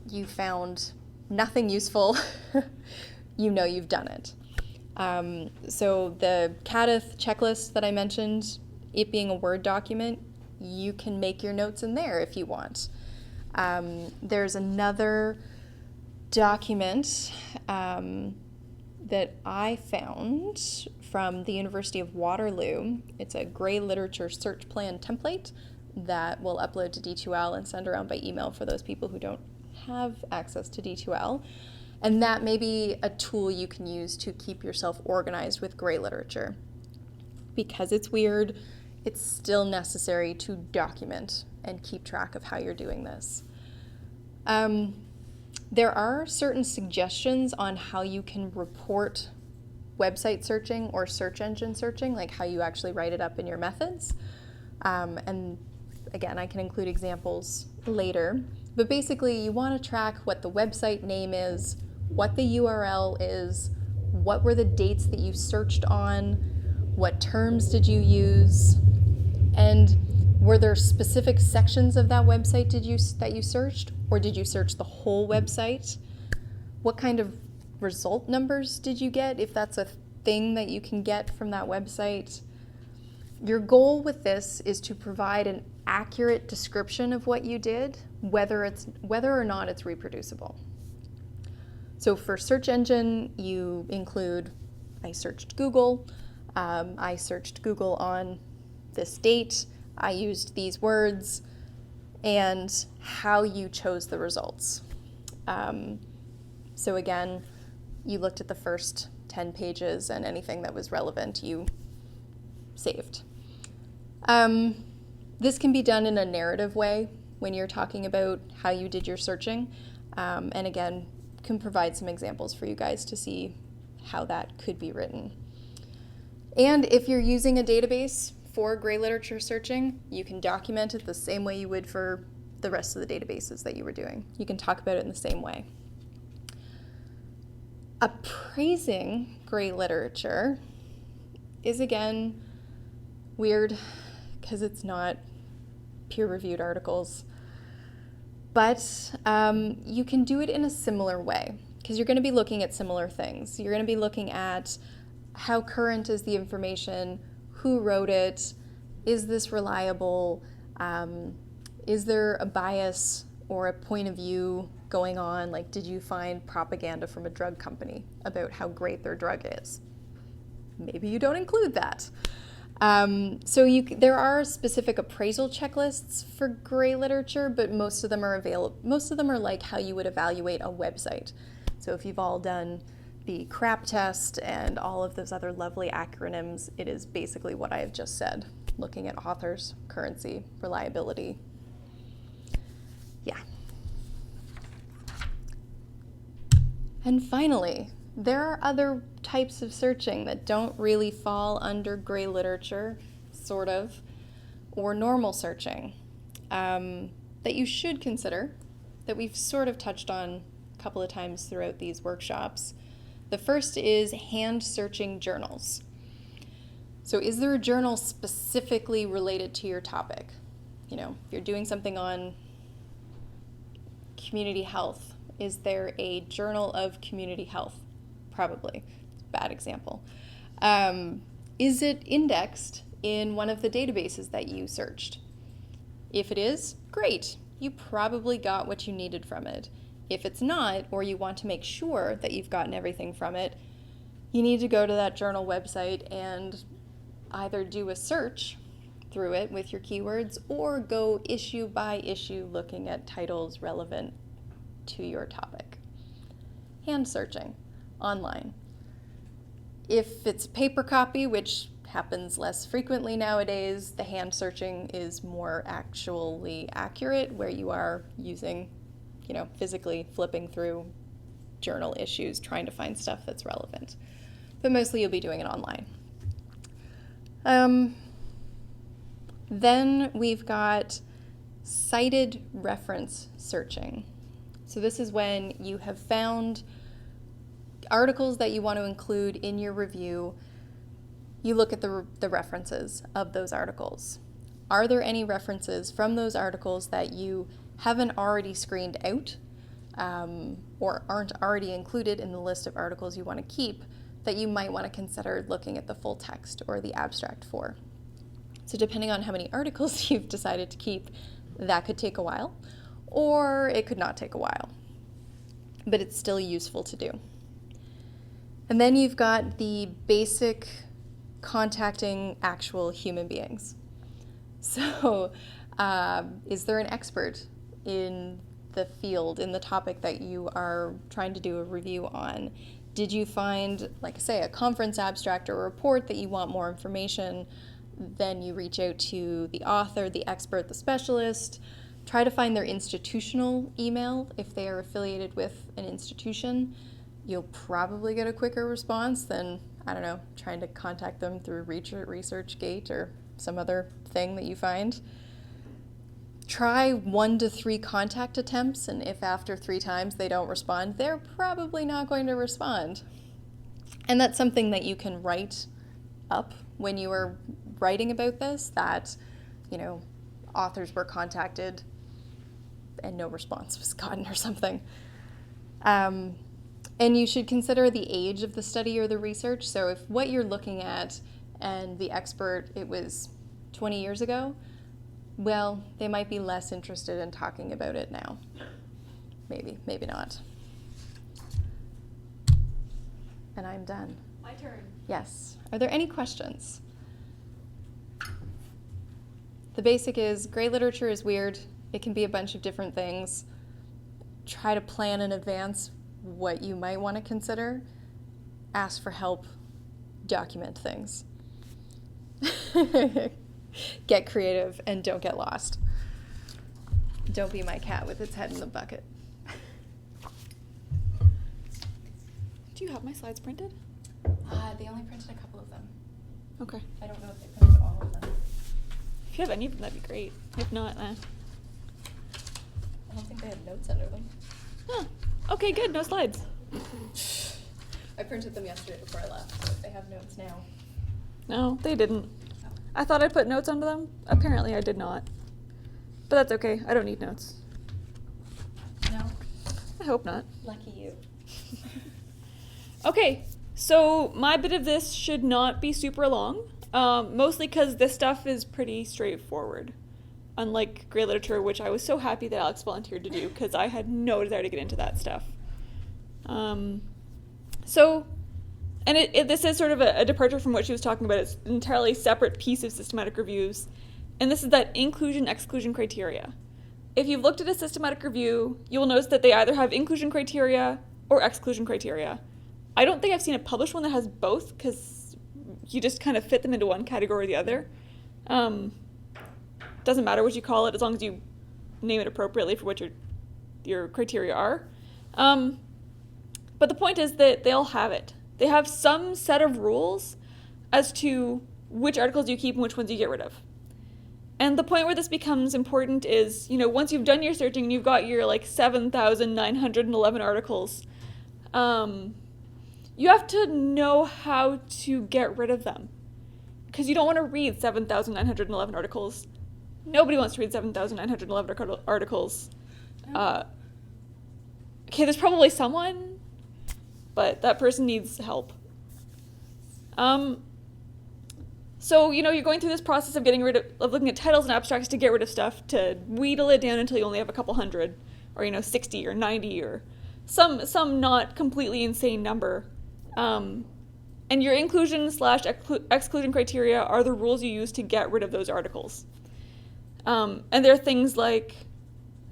you found nothing useful, you know you've done it. So the CADITH checklist that I mentioned, it being a Word document, you can make your notes in there if you want. There's another document that I found from the University of Waterloo. It's a Gray Literature Search Plan template that we'll upload to D2L and send around by email for those people who don't have access to D2L. And that may be a tool you can use to keep yourself organized with gray literature. Because it's weird, it's still necessary to document and keep track of how you're doing this. There are certain suggestions on how you can report website searching or search engine searching, like how you actually write it up in your methods. And again, I can include examples later. But basically, you want to track what the website name is, what the URL is, what were the dates that you searched on, what terms did you use, and were there specific sections of that website that you searched, or did you search the whole website? What kind of result numbers did you get, if that's a thing that you can get from that website? Your goal with this is to provide an accurate description of what you did, whether or not it's reproducible. So for search engine, you include, I searched Google on this date, I used these words, and how you chose the results. So again, you looked at the first 10 pages and anything that was relevant you saved. This can be done in a narrative way when you're talking about how you did your searching. And again, can provide some examples for you guys to see how that could be written. And if you're using a database for gray literature searching, you can document it the same way you would for the rest of the databases that you were doing. You can talk about it in the same way. Appraising gray literature is, again, weird because it's not peer-reviewed articles. But you can do it in a similar way because you're going to be looking at similar things. You're going to be looking at how current is the information, who wrote it, is this reliable, is there a bias or a point of view going on? Like, did you find propaganda from a drug company about how great their drug is? Maybe you don't include that. There are specific appraisal checklists for gray literature, but most of them are available. Most of them are like how you would evaluate a website. So if you've all done the CRAP test and all of those other lovely acronyms, it is basically what I have just said, looking at authors, currency, reliability. Yeah. And finally, there are other types of searching that don't really fall under gray literature, sort of, or normal searching, that you should consider, that we've sort of touched on a couple of times throughout these workshops. The first is hand searching journals. So is there a journal specifically related to your topic? You know, if you're doing something on community health, is there a journal of community health? Probably. Bad example. Is it indexed in one of the databases that you searched? If it is, great. You probably got what you needed from it. If it's not, or you want to make sure that you've gotten everything from it, you need to go to that journal website and either do a search through it with your keywords or go issue by issue looking at titles relevant to your topic. Hand searching online. If it's a paper copy, which happens less frequently nowadays, the hand searching is more actually accurate, where you are using, physically flipping through journal issues, trying to find stuff that's relevant. But mostly you'll be doing it online. Then we've got cited reference searching. So this is when you have found articles that you want to include in your review, you look at the references of those articles. Are there any references from those articles that you haven't already screened out or aren't already included in the list of articles you want to keep that you might want to consider looking at the full text or the abstract for? So depending on how many articles you've decided to keep, that could take a while, or it could not take a while. But it's still useful to do. And then you've got the basic contacting actual human beings. So is there an expert in the field, in the topic that you are trying to do a review on? Did you find, like I say, a conference abstract or a report that you want more information? Then you reach out to the author, the expert, the specialist. Try to find their institutional email if they are affiliated with an institution. You'll probably get a quicker response than, I don't know, trying to contact them through ResearchGate or some other thing that you find. Try 1 to 3 contact attempts, and if after 3 times they don't respond, they're probably not going to respond. And that's something that you can write up when you are writing about this, that, authors were contacted and no response was gotten or something. And you should consider the age of the study or the research. So if what you're looking at and the expert, it was 20 years ago, well, they might be less interested in talking about it now. Maybe not. And I'm done. My turn. Yes. Are there any questions? The basic is great literature is weird. It can be a bunch of different things. Try to plan in advance what you might want to consider. Ask for help. Document things. Get creative and don't get lost. Don't be my cat with its head in the bucket. Do you have my slides printed? They only printed a couple of them. Okay. I don't know if they printed all of them. If you have any of them, that'd be great. If not, I don't think they had notes under them. Huh. Okay, good. No slides. I printed them yesterday before I left, so if they have notes now. No, they didn't. I thought I put notes under them. Apparently I did not. But that's okay. I don't need notes. No? I hope not. Lucky you. Okay, so my bit of this should not be super long, mostly because this stuff is pretty straightforward, unlike great literature, which I was so happy that Alex volunteered to do because I had no desire to get into that stuff. This is sort of a departure from what she was talking about. It's an entirely separate piece of systematic reviews, and this is that inclusion-exclusion criteria. If you've looked at a systematic review, you will notice that they either have inclusion criteria or exclusion criteria. I don't think I've seen a published one that has both, because you just kind of fit them into one category or the other. Doesn't matter what you call it, as long as you name it appropriately for what your criteria are. But the point is that they all have it. They have some set of rules as to which articles you keep and which ones you get rid of. And the point where this becomes important is, once you've done your searching and you've got your 7,911 articles, you have to know how to get rid of them. Because you don't want to read 7,911 articles. Nobody wants to read 7,911 articles. Okay, there's probably someone, but that person needs help. So, you're going through this process of getting rid of looking at titles and abstracts to get rid of stuff, to wheedle it down until you only have a couple hundred, or 60 or 90 or some not completely insane number. And your inclusion/exclusion criteria are the rules you use to get rid of those articles. And there are things like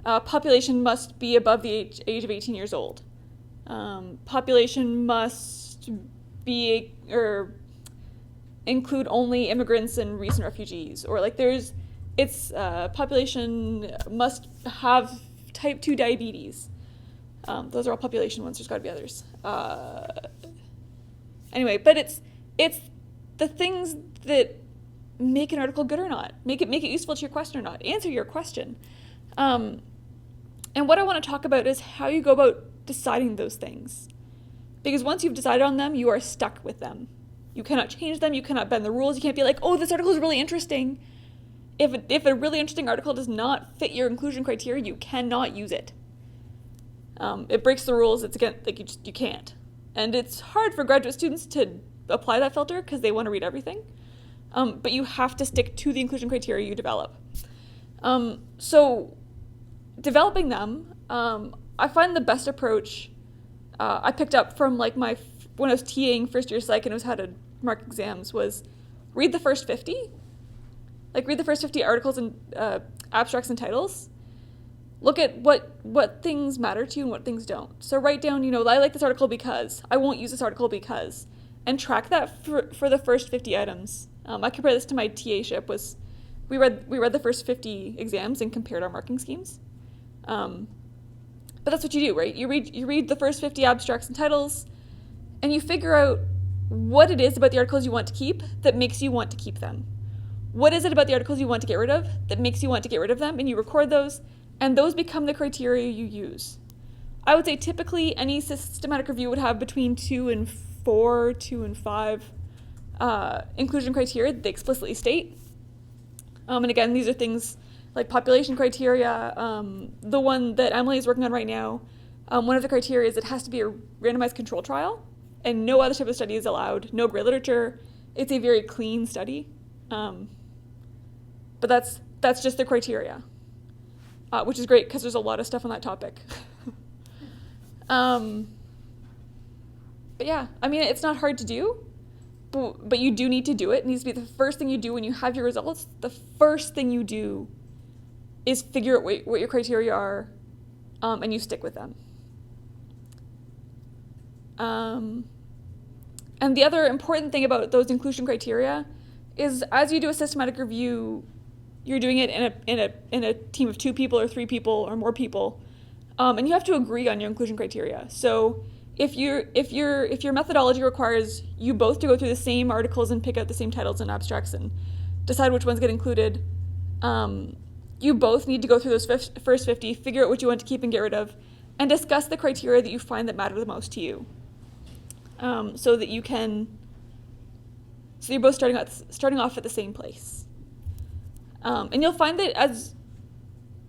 population must be above the age of 18 years old. Population must be or include only immigrants and recent refugees, or population must have type 2 diabetes. Those are all population ones. There's got to be others. Anyway, but it's the things that make an article good or not, make it useful to your question or not, answer your question. And what I want to talk about is how you go about deciding those things. Because once you've decided on them, you are stuck with them. You cannot change them, you cannot bend the rules, you can't be like, oh, this article is really interesting. If a really interesting article does not fit your inclusion criteria, you cannot use it. It breaks the rules, it's again, like you can't. And it's hard for graduate students to apply that filter because they want to read everything. But you have to stick to the inclusion criteria you develop. So developing them, I find the best approach I picked up from like when I was TAing first year psych and I was how to mark exams was read the first 50. Like read the first 50 articles and abstracts and titles. Look at what things matter to you and what things don't. So write down, I like this article because, I won't use this article because, and track that for the first 50 items. I compare this to my TA-ship was, we read the first 50 exams and compared our marking schemes. But that's what you do, right? You read the first 50 abstracts and titles, and you figure out what it is about the articles you want to keep that makes you want to keep them. What is it about the articles you want to get rid of that makes you want to get rid of them? And you record those, and those become the criteria you use. I would say typically any systematic review would have between 2 and 4, 2 and 5 inclusion criteria that they explicitly state. And again, these are things like population criteria. The one that Emily is working on right now, one of the criteria is it has to be a randomized control trial, and no other type of study is allowed, no gray literature. It's a very clean study. But that's just the criteria, which is great because there's a lot of stuff on that topic. But yeah, I mean, it's not hard to do, but you do need to do it. It needs to be the first thing you do when you have your results. The first thing you do is figure out what your criteria are, and you stick with them. And the other important thing about those inclusion criteria is as you do a systematic review, you're doing it in a team of 2 people or 3 people or more people, and you have to agree on your inclusion criteria. So if your methodology requires you both to go through the same articles and pick out the same titles and abstracts and decide which ones get included, you both need to go through those first 50, figure out what you want to keep and get rid of, and discuss the criteria that you find that matter the most to you, so you're both starting off at the same place. And you'll find that as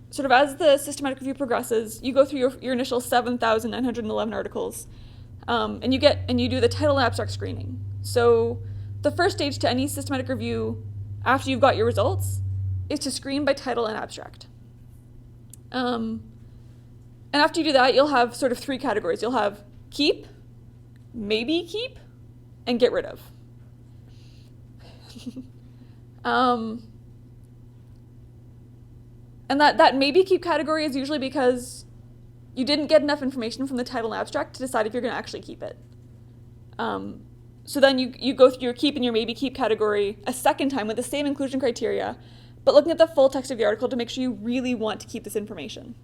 the systematic review progresses, you go through your initial 7,911 articles, and you do the title and abstract screening. So the first stage to any systematic review after you've got your results is to screen by title and abstract. And after you do that, you'll have sort of 3 categories. You'll have keep, maybe keep, and get rid of. And that maybe keep category is usually because you didn't get enough information from the title and abstract to decide if you're going to actually keep it. So then you go through your keep and your maybe keep category a second time with the same inclusion criteria, but looking at the full text of the article to make sure you really want to keep this information.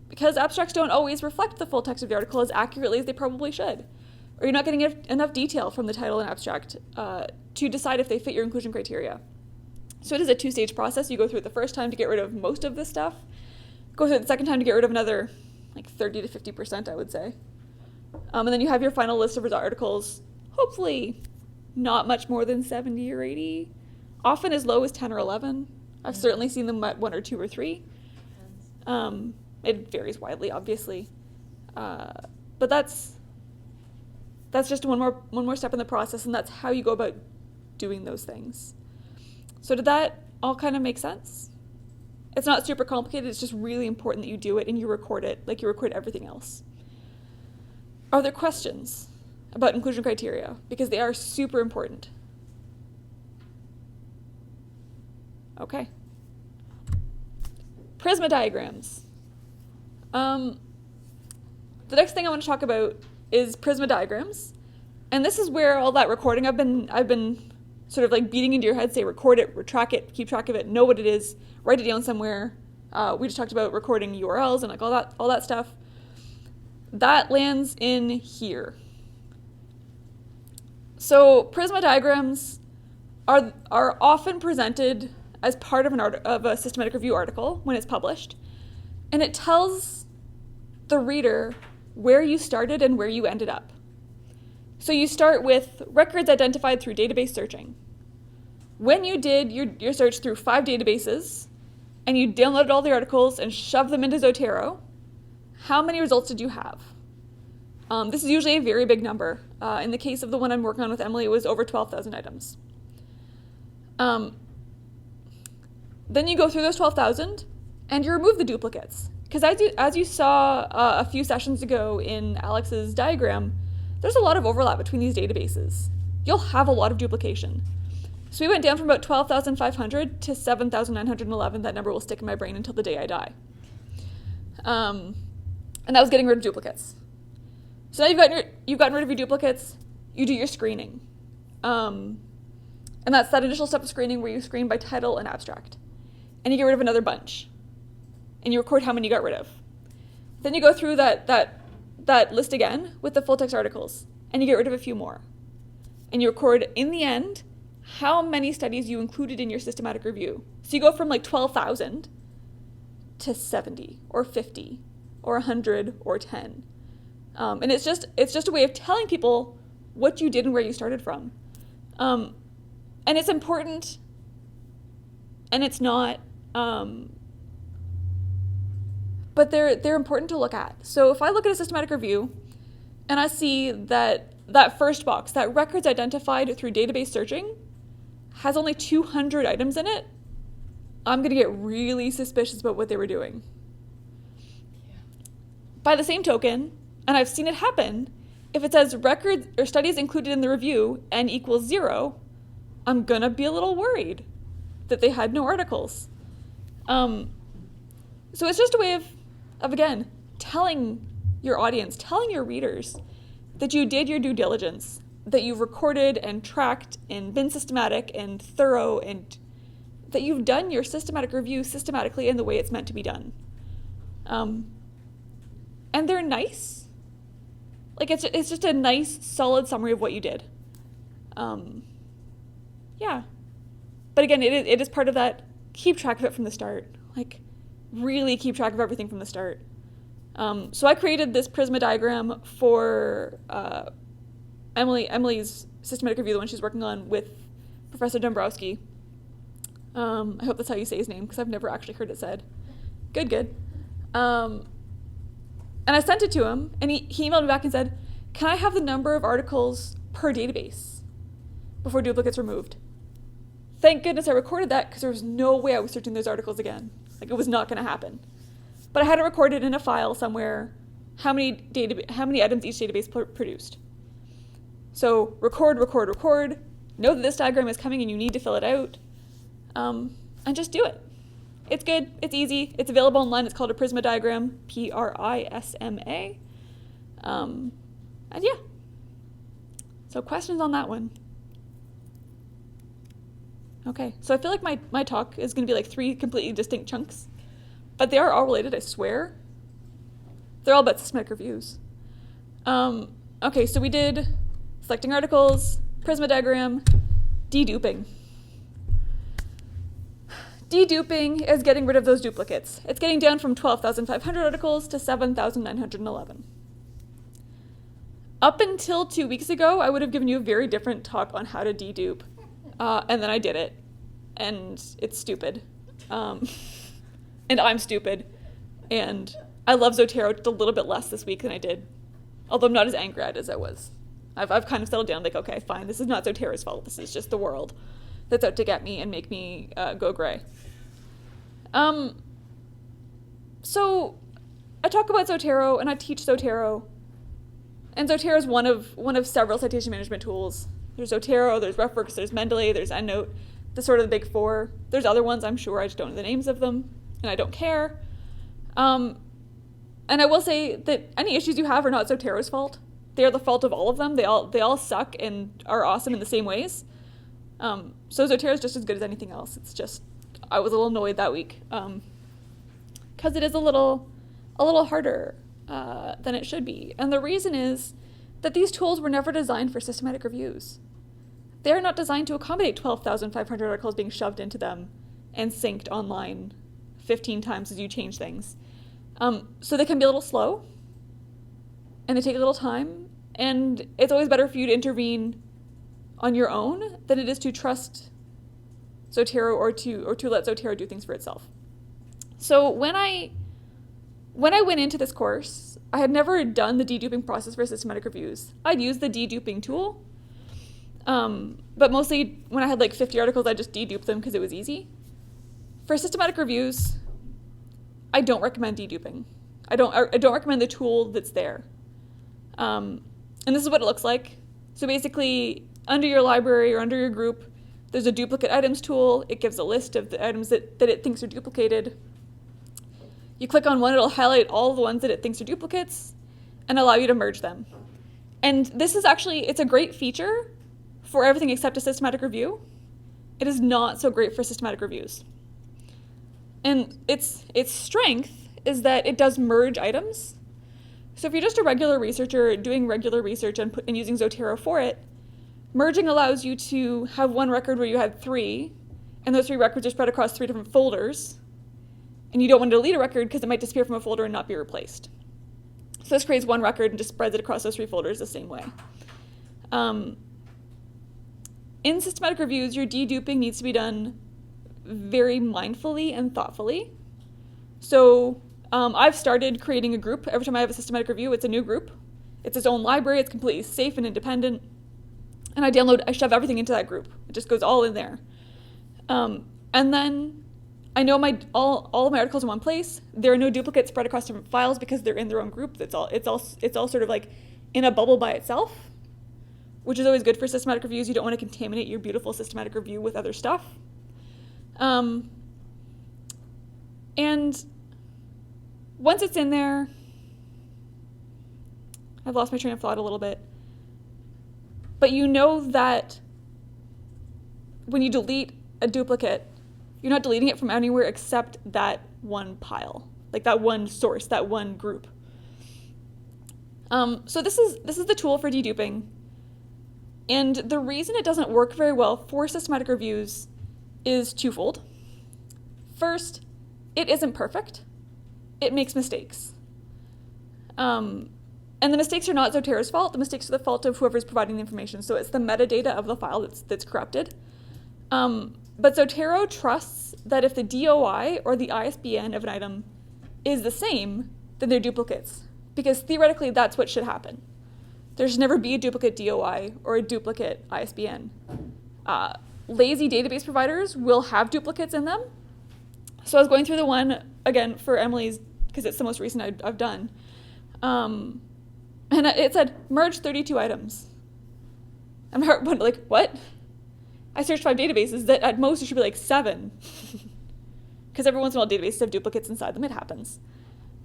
Because abstracts don't always reflect the full text of the article as accurately as they probably should. Or you're not getting enough detail from the title and abstract to decide if they fit your inclusion criteria. So it is a 2-stage process. You go through it the first time to get rid of most of this stuff, go through it the second time to get rid of another 30 to 50%, I would say. And then you have your final list of articles, hopefully not much more than 70 or 80, often as low as 10 or 11. I've certainly seen them at 1 or 2 or 3. It varies widely, obviously. But that's just one more step in the process, and that's how you go about doing those things. So did that all kind of make sense? It's not super complicated, it's just really important that you do it and you record it like you record everything else. Are there questions about inclusion criteria? Because they are super important. Okay. Prisma diagrams. The next thing I want to talk about is Prisma diagrams. And this is where all that recording I've been sort of like beating into your head, say record it, track it, keep track of it, know what it is, write it down somewhere. We just talked about recording URLs and all that stuff. That lands in here. So Prisma diagrams are often presented as part of a systematic review article when it's published, and it tells the reader where you started and where you ended up. So you start with records identified through database searching. When you did your search through 5 databases, and you downloaded all the articles and shoved them into Zotero, how many results did you have? This is usually a very big number. In the case of the one I'm working on with Emily, it was over 12,000 items. Then you go through those 12,000 and you remove the duplicates. Because as you saw a few sessions ago in Alex's diagram, there's a lot of overlap between these databases. You'll have a lot of duplication. So we went down from about 12,500 to 7,911. That number will stick in my brain until the day I die. And that was getting rid of duplicates. So now you've gotten rid of your duplicates, you do your screening. And that's that initial step of screening where you screen by title and abstract. And you get rid of another bunch. And you record how many you got rid of. Then you go through that list again with the full text articles, and you get rid of a few more. And you record, in the end, how many studies you included in your systematic review. So you go from like 12,000 to 70 or 50 or 100 or 10. And it's just a way of telling people what you did and where you started from. And it's important, and it's not, but they're important to look at. So if I look at a systematic review and I see that first box, that records identified through database searching, has only 200 items in it, I'm going to get really suspicious about what they were doing. Yeah. By the same token, and I've seen it happen, if it says records or studies included in the review n equals 0, I'm going to be a little worried that they had no articles. So it's just a way of again, telling your audience, telling your readers that you did your due diligence, that you've recorded and tracked and been systematic and thorough, and that you've done your systematic review systematically in the way it's meant to be done. And they're nice. Like, it's just a nice, solid summary of what you did. Yeah. But again, it is part of that, keep track of it from the start. Like, really keep track of everything from the start. So I created this Prisma diagram for Emily's systematic review, the one she's working on with Professor Dombrowski. I hope that's how you say his name, because I've never actually heard it said. Good. And I sent it to him, and he emailed me back and said, can I have the number of articles per database before duplicates removed? Thank goodness I recorded that, because there was no way I was searching those articles again. Like, it was not going to happen. But I had it recorded in a file somewhere, how many items each database produced. So record, know that this diagram is coming and you need to fill it out, and just do it. It's good, it's easy, it's available online. It's called a Prisma diagram, Prisma. And yeah. So questions on that one? Okay, so I feel like my talk is going to be like 3 completely distinct chunks, but they are all related, I swear. They're all about systematic reviews. Okay, so we did selecting articles, Prisma diagram, deduping. Deduping is getting rid of those duplicates. It's getting down from 12,500 articles to 7,911. Up until 2 weeks ago, I would have given you a very different talk on how to dedupe. And then I did it, and it's stupid. And I'm stupid. And I love Zotero just a little bit less this week than I did, although I'm not as angry at it as I was. I've kind of settled down, like, okay, fine, this is not Zotero's fault. This is just the world that's out to get me and make me go gray. So I talk about Zotero, and I teach Zotero. And Zotero is one of several citation management tools. There's Zotero, there's RefWorks, there's Mendeley, there's EndNote, the sort of the big 4. There's other ones, I'm sure, I just don't know the names of them, and I don't care. And I will say that any issues you have are not Zotero's fault. They are the fault of all of them. They all suck and are awesome in the same ways. So Zotero is just as good as anything else. It's just, I was a little annoyed that week, because it is a little harder than it should be. And the reason is that these tools were never designed for systematic reviews. They are not designed to accommodate 12,500 articles being shoved into them and synced online 15 times as you change things. So they can be a little slow. and they take a little time, and it's always better for you to intervene on your own than it is to trust Zotero or to let Zotero do things for itself. So when I went into this course, I had never done the deduping process for systematic reviews. I'd used the deduping tool, but mostly when I had like 50 articles, I just deduped them because it was easy. For systematic reviews, I don't recommend deduping. I don't recommend the tool that's there. And this is what it looks like. So basically, under your library or under your group, there's a duplicate items tool. It gives a list of the items that it thinks are duplicated. You click on one, it'll highlight all the ones that it thinks are duplicates and allow you to merge them. And this is actually, it's a great feature for everything except a systematic review. It is not so great for systematic reviews. And its strength is that it does merge items. So if you're just a regular researcher doing regular research and using Zotero for it, merging allows you to have one record where you had 3, and those 3 records are spread across 3 different folders, and you don't want to delete a record because it might disappear from a folder and not be replaced. So this creates one record and just spreads it across those 3 folders the same way. In systematic reviews, your deduping needs to be done very mindfully and thoughtfully. So I've started creating a group. Every time I have a systematic review, it's a new group. It's its own library. It's completely safe and independent. And I shove everything into that group. It just goes all in there. And then I know all of my articles in one place. There are no duplicates spread across different files because they're in their own group. It's all sort of like in a bubble by itself, which is always good for systematic reviews. You don't want to contaminate your beautiful systematic review with other stuff. And once it's in there, I've lost my train of thought a little bit. But you know that when you delete a duplicate, you're not deleting it from anywhere except that one pile, like that one source, that one group. So this is the tool for deduping. And the reason it doesn't work very well for systematic reviews is twofold. First, it isn't perfect. It makes mistakes. And the mistakes are not Zotero's fault. The mistakes are the fault of whoever's providing the information. So it's the metadata of the file that's corrupted. But Zotero trusts that if the DOI or the ISBN of an item is the same, then they're duplicates. Because theoretically, that's what should happen. There should never be a duplicate DOI or a duplicate ISBN. Lazy database providers will have duplicates in them. So I was going through the one, again, for Emily's, because it's the most recent I've done. And it said, merge 32 items. I'm like, what? I searched 5 databases that at most it should be like 7. Because every once in a while databases have duplicates inside them, it happens.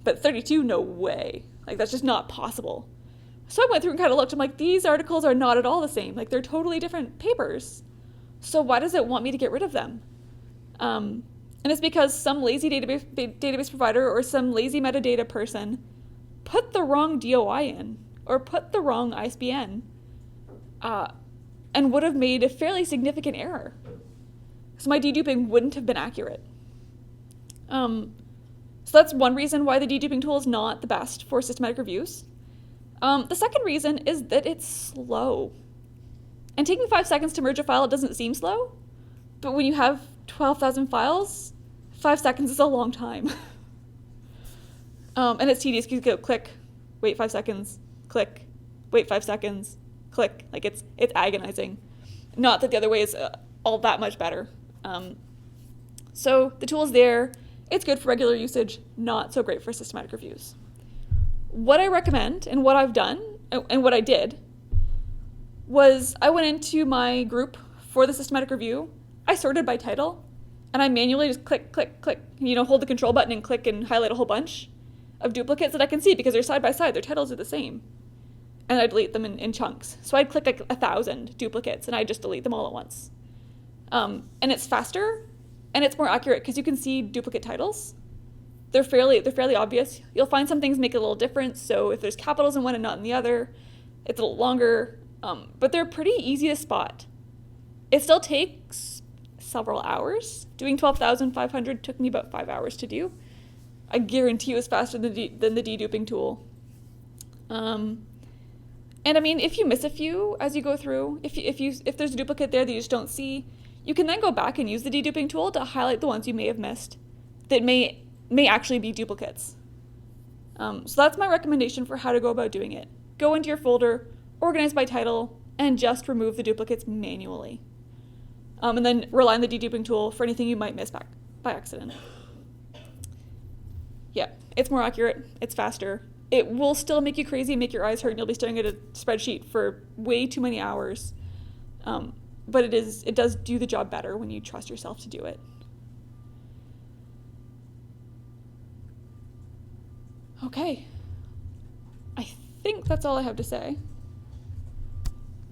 But 32, no way. Like, that's just not possible. So I went through and kind of looked. I'm like, these articles are not at all the same. Like, they're totally different papers. So why does it want me to get rid of them? And it's because some lazy database provider or some lazy metadata person put the wrong DOI in or put the wrong ISBN and would have made a fairly significant error. So my deduping wouldn't have been accurate. So that's one reason why the deduping tool is not the best for systematic reviews. The second reason is that it's slow. And taking 5 seconds to merge a file, it doesn't seem slow. But when you have 12,000 files, 5 seconds is a long time. And it's tedious because you go click, wait 5 seconds, click, wait 5 seconds, click. Like it's agonizing. Not that the other way is all that much better. So the tool's there. It's good for regular usage, not so great for systematic reviews. What I recommend and what I've done and what I did was I went into my group for the systematic review. I sorted by title and I manually just click, click, click, hold the control button and click and highlight a whole bunch of duplicates that I can see because they're side by side, their titles are the same. And I delete them in chunks. So I'd click like 1,000 duplicates and I just delete them all at once. And it's faster and it's more accurate because you can see duplicate titles. They're fairly obvious. You'll find some things make a little difference. So if there's capitals in one and not in the other, it's a little longer. But they're pretty easy to spot. It still takes several hours. Doing 12,500 took me about 5 hours to do. I guarantee it was faster than the deduping tool. And I mean, if you miss a few as you go through, if there's a duplicate there that you just don't see, you can then go back and use the deduping tool to highlight the ones you may have missed that may actually be duplicates. So that's my recommendation for how to go about doing it. Go into your folder, organize by title, and just remove the duplicates manually. And then rely on the deduping tool for anything you might miss by accident. Yeah, it's more accurate, it's faster. It will still make you crazy and make your eyes hurt, and you'll be staring at a spreadsheet for way too many hours. But it does do the job better when you trust yourself to do it. Okay, I think that's all I have to say.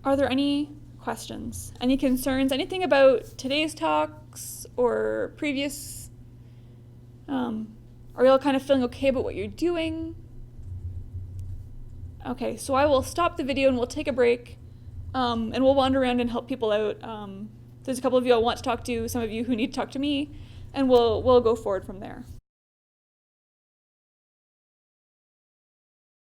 Are there any questions, any concerns, anything about today's talks or previous? Are you all kind of feeling okay about what you're doing? Okay, so I will stop the video and we'll take a break, and we'll wander around and help people out. There's a couple of you I want to talk to, some of you who need to talk to me, and we'll go forward from there.